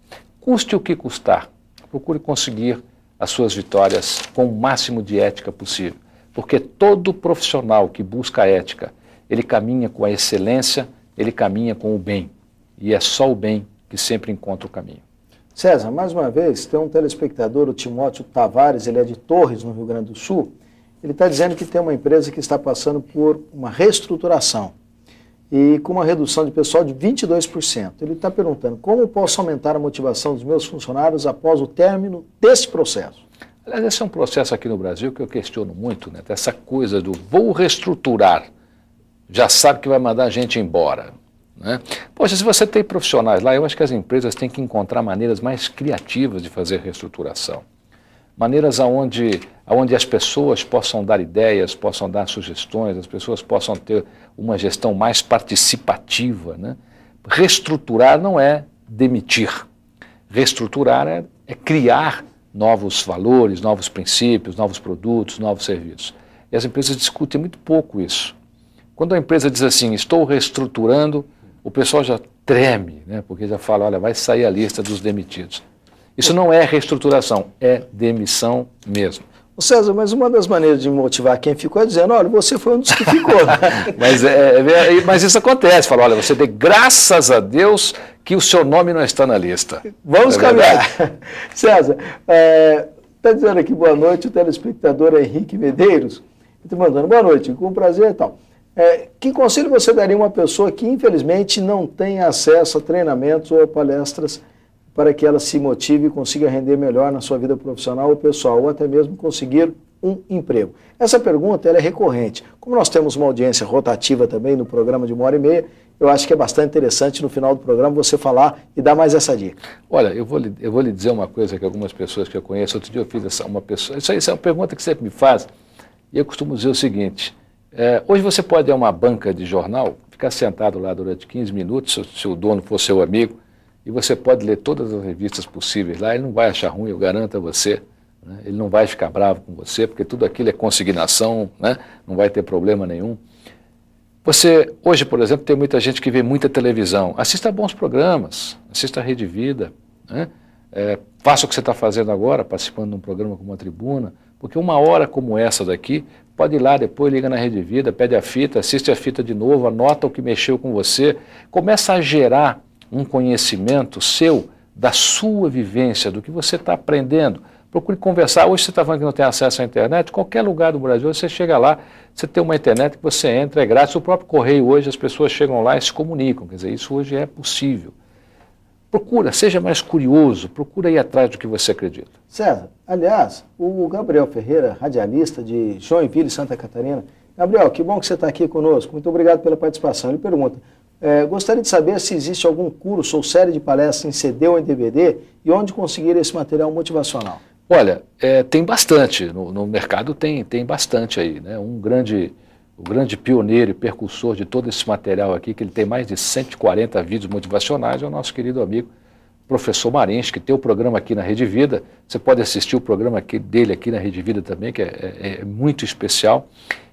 Custe o que custar, procure conseguir as suas vitórias com o máximo de ética possível. Porque todo profissional que busca a ética, ele caminha com a excelência, ele caminha com o bem. E é só o bem que sempre encontra o caminho. César, mais uma vez, tem um telespectador, o Timóteo Tavares, ele é de Torres, no Rio Grande do Sul. Ele está dizendo que tem uma empresa que está passando por uma reestruturação e com uma redução de pessoal de 22%. Ele está perguntando, como posso aumentar a motivação dos meus funcionários após o término desse processo? Aliás, esse é um processo aqui no Brasil que eu questiono muito, né? Essa coisa do vou reestruturar, já sabe que vai mandar a gente embora. Né? Poxa, se você tem profissionais lá, eu acho que as empresas têm que encontrar maneiras mais criativas de fazer reestruturação. Maneiras onde as pessoas possam dar ideias, possam dar sugestões, as pessoas possam ter uma gestão mais participativa. Né? Reestruturar não é demitir. Reestruturar é criar novos valores, novos princípios, novos produtos, novos serviços. E as empresas discutem muito pouco isso. Quando a empresa diz assim, estou reestruturando, o pessoal já treme, né? Porque já fala, olha, vai sair a lista dos demitidos. Isso não é reestruturação, é demissão mesmo. Ô César, mas uma das maneiras de motivar quem ficou é dizendo, olha, você foi um dos que ficou. mas isso acontece, fala, olha, você dê graças a Deus que o seu nome não está na lista. Vamos caminhar. César, está dizendo aqui boa noite o telespectador Henrique Medeiros. Ele está mandando boa noite, com prazer e tal. Que conselho você daria a uma pessoa que, infelizmente, não tem acesso a treinamentos ou a palestras para que ela se motive e consiga render melhor na sua vida profissional ou pessoal, ou até mesmo conseguir um emprego? Essa pergunta ela é recorrente. Como nós temos uma audiência rotativa também no programa de 1h30, eu acho que é bastante interessante no final do programa você falar e dar mais essa dica. Olha, eu vou lhe dizer uma coisa que algumas pessoas que eu conheço, outro dia eu fiz uma pessoa, isso é uma pergunta que sempre me faz, e eu costumo dizer o seguinte... hoje você pode ir a uma banca de jornal, ficar sentado lá durante 15 minutos, se o dono for seu amigo, e você pode ler todas as revistas possíveis lá, ele não vai achar ruim, eu garanto a você. né? Ele não vai ficar bravo com você, porque tudo aquilo é consignação, né? Não vai ter problema nenhum. Você, hoje, por exemplo, tem muita gente que vê muita televisão. Assista bons programas, assista a Rede Vida, né? Faça o que você está fazendo agora, participando de um programa como a Tribuna, porque uma hora como essa daqui, pode ir lá, depois liga na Rede Vida, pede a fita, assiste a fita de novo, anota o que mexeu com você, começa a gerar um conhecimento seu, da sua vivência, do que você está aprendendo. Procure conversar. Hoje você está falando que não tem acesso à internet, qualquer lugar do Brasil, você chega lá, você tem uma internet que você entra, é grátis. O próprio correio hoje, as pessoas chegam lá e se comunicam, quer dizer, isso hoje é possível. Procura, seja mais curioso, procura ir atrás do que você acredita. César, aliás, o Gabriel Ferreira, radialista de Joinville, Santa Catarina. Gabriel, que bom que você está aqui conosco, muito obrigado pela participação. Ele pergunta, gostaria de saber se existe algum curso ou série de palestras em CD ou em DVD e onde conseguir esse material motivacional. Olha, tem bastante, no mercado tem bastante aí, né? O grande pioneiro e percursor de todo esse material aqui, que ele tem mais de 140 vídeos motivacionais, é o nosso querido amigo professor Marins, que tem o programa aqui na Rede Vida. Você pode assistir o programa dele aqui na Rede Vida também, que é muito especial.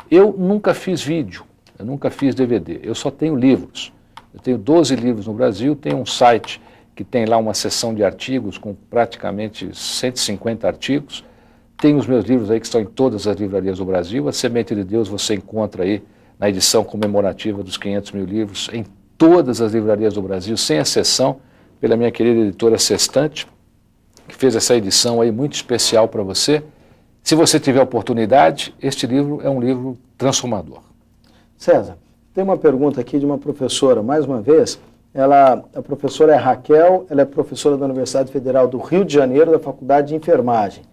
Eu nunca fiz vídeo, eu nunca fiz DVD, eu só tenho livros. Eu tenho 12 livros no Brasil, tenho um site que tem lá uma seção de artigos com praticamente 150 artigos. Tem os meus livros aí que estão em todas as livrarias do Brasil. A Semente de Deus você encontra aí na edição comemorativa dos 500 mil livros em todas as livrarias do Brasil, sem exceção, pela minha querida editora Sextante, que fez essa edição aí muito especial para você. Se você tiver oportunidade, este livro é um livro transformador. César, tem uma pergunta aqui de uma professora, mais uma vez. A professora é Raquel, ela é professora da Universidade Federal do Rio de Janeiro, da Faculdade de Enfermagem.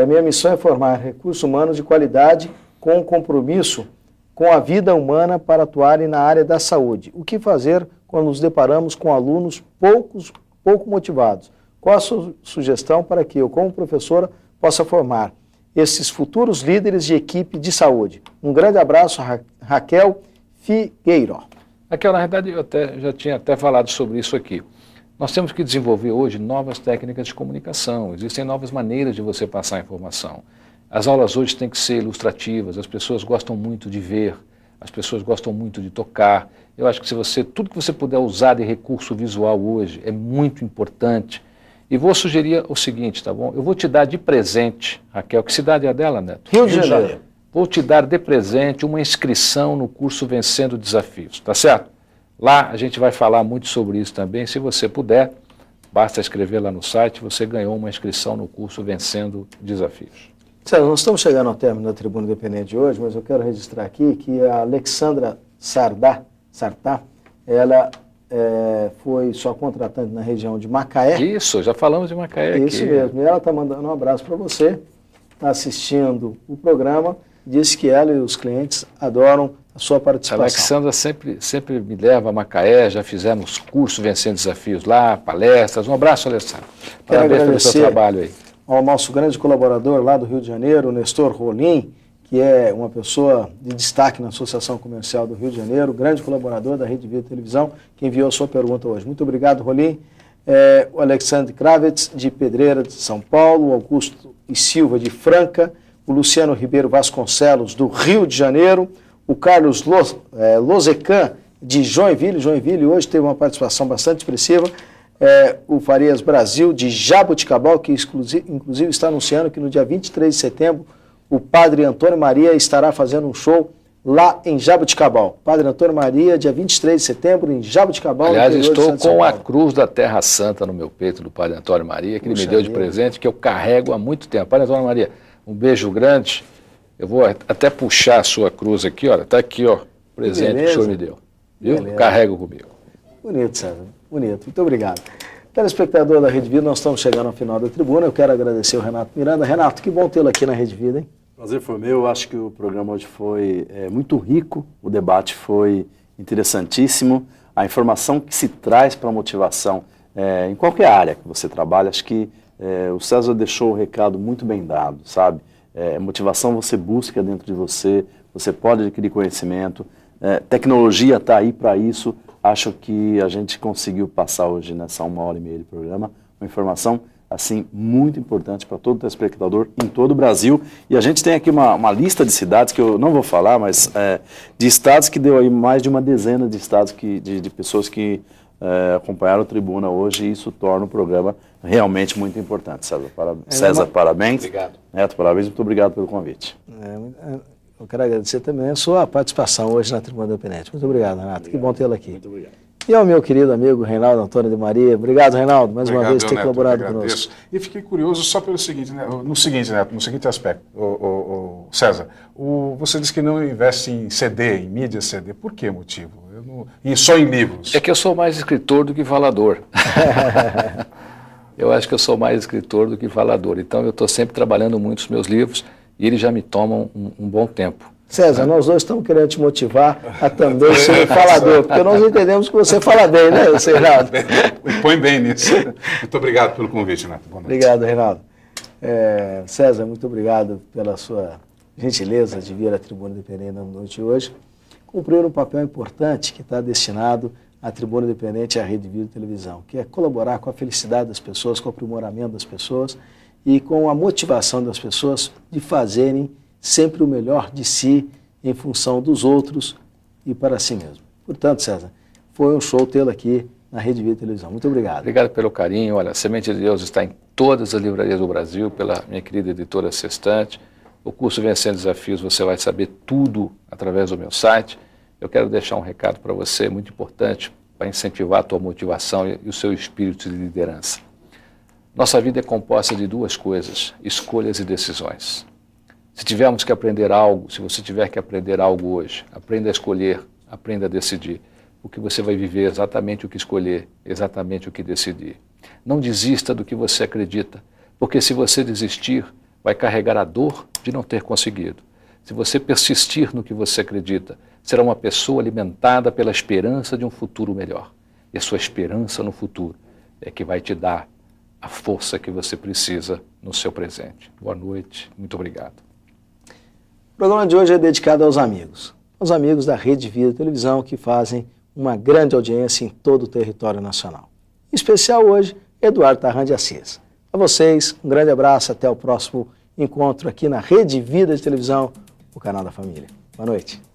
Minha missão é formar recursos humanos de qualidade com compromisso com a vida humana para atuarem na área da saúde. O que fazer quando nos deparamos com alunos pouco motivados? Qual a sua sugestão para que eu, como professora, possa formar esses futuros líderes de equipe de saúde? Um grande abraço, Raquel Figueiro. Raquel, na verdade, eu já tinha falado sobre isso aqui. Nós temos que desenvolver hoje novas técnicas de comunicação, existem novas maneiras de você passar a informação. As aulas hoje têm que ser ilustrativas, as pessoas gostam muito de ver, as pessoas gostam muito de tocar. Eu acho que tudo que você puder usar de recurso visual hoje é muito importante. E vou sugerir o seguinte, tá bom? Eu vou te dar de presente, Raquel, que cidade é a dela, Neto? Rio de Janeiro. Vou te dar de presente uma inscrição no curso Vencendo Desafios, tá certo? Lá a gente vai falar muito sobre isso também. Se você puder, basta escrever lá no site, você ganhou uma inscrição no curso Vencendo Desafios. César, nós estamos chegando ao término da Tribuna Independente de hoje, mas eu quero registrar aqui que a Alexandra Sartá, ela foi sua contratante na região de Macaé. Isso, já falamos de Macaé aqui. Isso mesmo, e ela está mandando um abraço para você, está assistindo o programa, disse que ela e os clientes adoram a sua participação. A Alexandra sempre me leva a Macaé, já fizemos cursos Vencendo Desafios lá, palestras. Um abraço, Alexandra. Parabéns pelo seu trabalho aí. Ao nosso grande colaborador lá do Rio de Janeiro, o Nestor Rolim, que é uma pessoa de destaque na Associação Comercial do Rio de Janeiro, grande colaborador da Rede Vida Televisão, que enviou a sua pergunta hoje. Muito obrigado, Rolim. O Alexandre Kravitz, de Pedreira de São Paulo, o Augusto e Silva, de Franca, o Luciano Ribeiro Vasconcelos, do Rio de Janeiro, o Carlos Lozecan, de Joinville hoje teve uma participação bastante expressiva, o Farias Brasil, de Jaboticabal, que inclusive está anunciando que no dia 23 de setembro o Padre Antônio Maria estará fazendo um show lá em Jaboticabal. Padre Antônio Maria, dia 23 de setembro, em Jaboticabal. Aliás, estou com a cruz da Terra Santa no meu peito do Padre Antônio Maria, que ele me deu de presente, que eu carrego há muito tempo. Padre Antônio Maria, um beijo grande. Eu vou até puxar a sua cruz aqui, olha, está aqui, ó, presente que o senhor me deu. Viu? Carrego comigo. Bonito, César, bonito. Muito obrigado. Telespectador da Rede Vida, nós estamos chegando ao final da tribuna. Eu quero agradecer o Renato Miranda. Renato, que bom tê-lo aqui na Rede Vida, hein? Prazer foi meu. Eu acho que o programa hoje foi muito rico, o debate foi interessantíssimo. A informação que se traz para a motivação, em qualquer área que você trabalha, acho que o César deixou o recado muito bem dado, sabe? Motivação você busca dentro de você, você pode adquirir conhecimento, tecnologia está aí para isso. Acho que a gente conseguiu passar hoje nessa 1h30 de programa uma informação assim, muito importante para todo telespectador em todo o Brasil. E a gente tem aqui uma lista de cidades, que eu não vou falar, mas de estados que deu aí mais de uma dezena de estados, de pessoas que acompanharam a Tribuna hoje, e isso torna o programa realmente muito importante. César, parabéns. Obrigado. Neto, parabéns, muito obrigado pelo convite. Eu quero agradecer também a sua participação hoje na Tribuna Independente. Muito obrigado, Renato. Que bom tê-lo aqui. Muito obrigado. E ao meu querido amigo Reinaldo Antônio de Maria. Obrigado, Reinaldo, mais uma vez por ter Neto, colaborado eu conosco. E fiquei curioso só pelo seguinte, no seguinte aspecto, César, você disse que não investe em CD, em mídia CD. Por que motivo? E só em livros? É que eu sou mais escritor do que falador. Eu acho que eu sou mais escritor do que falador. Então eu estou sempre trabalhando muito os meus livros e eles já me tomam um bom tempo. César, nós dois estamos querendo te motivar a também ser um falador, porque nós entendemos que você fala bem, né, Reinaldo? Põe bem nisso. Muito obrigado pelo convite, Neto. Boa noite. Obrigado, Reinaldo. César, muito obrigado pela sua gentileza de vir à Tribuna Independente na noite de hoje. Cumprir um papel importante que está destinado à Tribuna Independente e à Rede Vida e Televisão, que é colaborar com a felicidade das pessoas, com o aprimoramento das pessoas e com a motivação das pessoas de fazerem sempre o melhor de si em função dos outros e para si mesmo. Portanto, César, foi um show tê-lo aqui na Rede Vida e Televisão. Muito obrigado. Obrigado pelo carinho. Olha, a Semente de Deus está em todas as livrarias do Brasil, pela minha querida editora Sextante. O curso Vencendo Desafios, você vai saber tudo através do meu site. Eu quero deixar um recado para você, muito importante, para incentivar a tua motivação e o seu espírito de liderança. Nossa vida é composta de duas coisas, escolhas e decisões. Se tivermos que aprender algo, se você tiver que aprender algo hoje, aprenda a escolher, aprenda a decidir, porque você vai viver exatamente o que escolher, exatamente o que decidir. Não desista do que você acredita, porque se você desistir, vai carregar a dor de não ter conseguido. Se você persistir no que você acredita, será uma pessoa alimentada pela esperança de um futuro melhor. E a sua esperança no futuro é que vai te dar a força que você precisa no seu presente. Boa noite, muito obrigado. O programa de hoje é dedicado aos amigos da Rede Vida Televisão, que fazem uma grande audiência em todo o território nacional. Em especial hoje, Eduardo Tarran de Assis. A vocês, um grande abraço, até o próximo encontro aqui na Rede Vida de Televisão, o canal da família. Boa noite.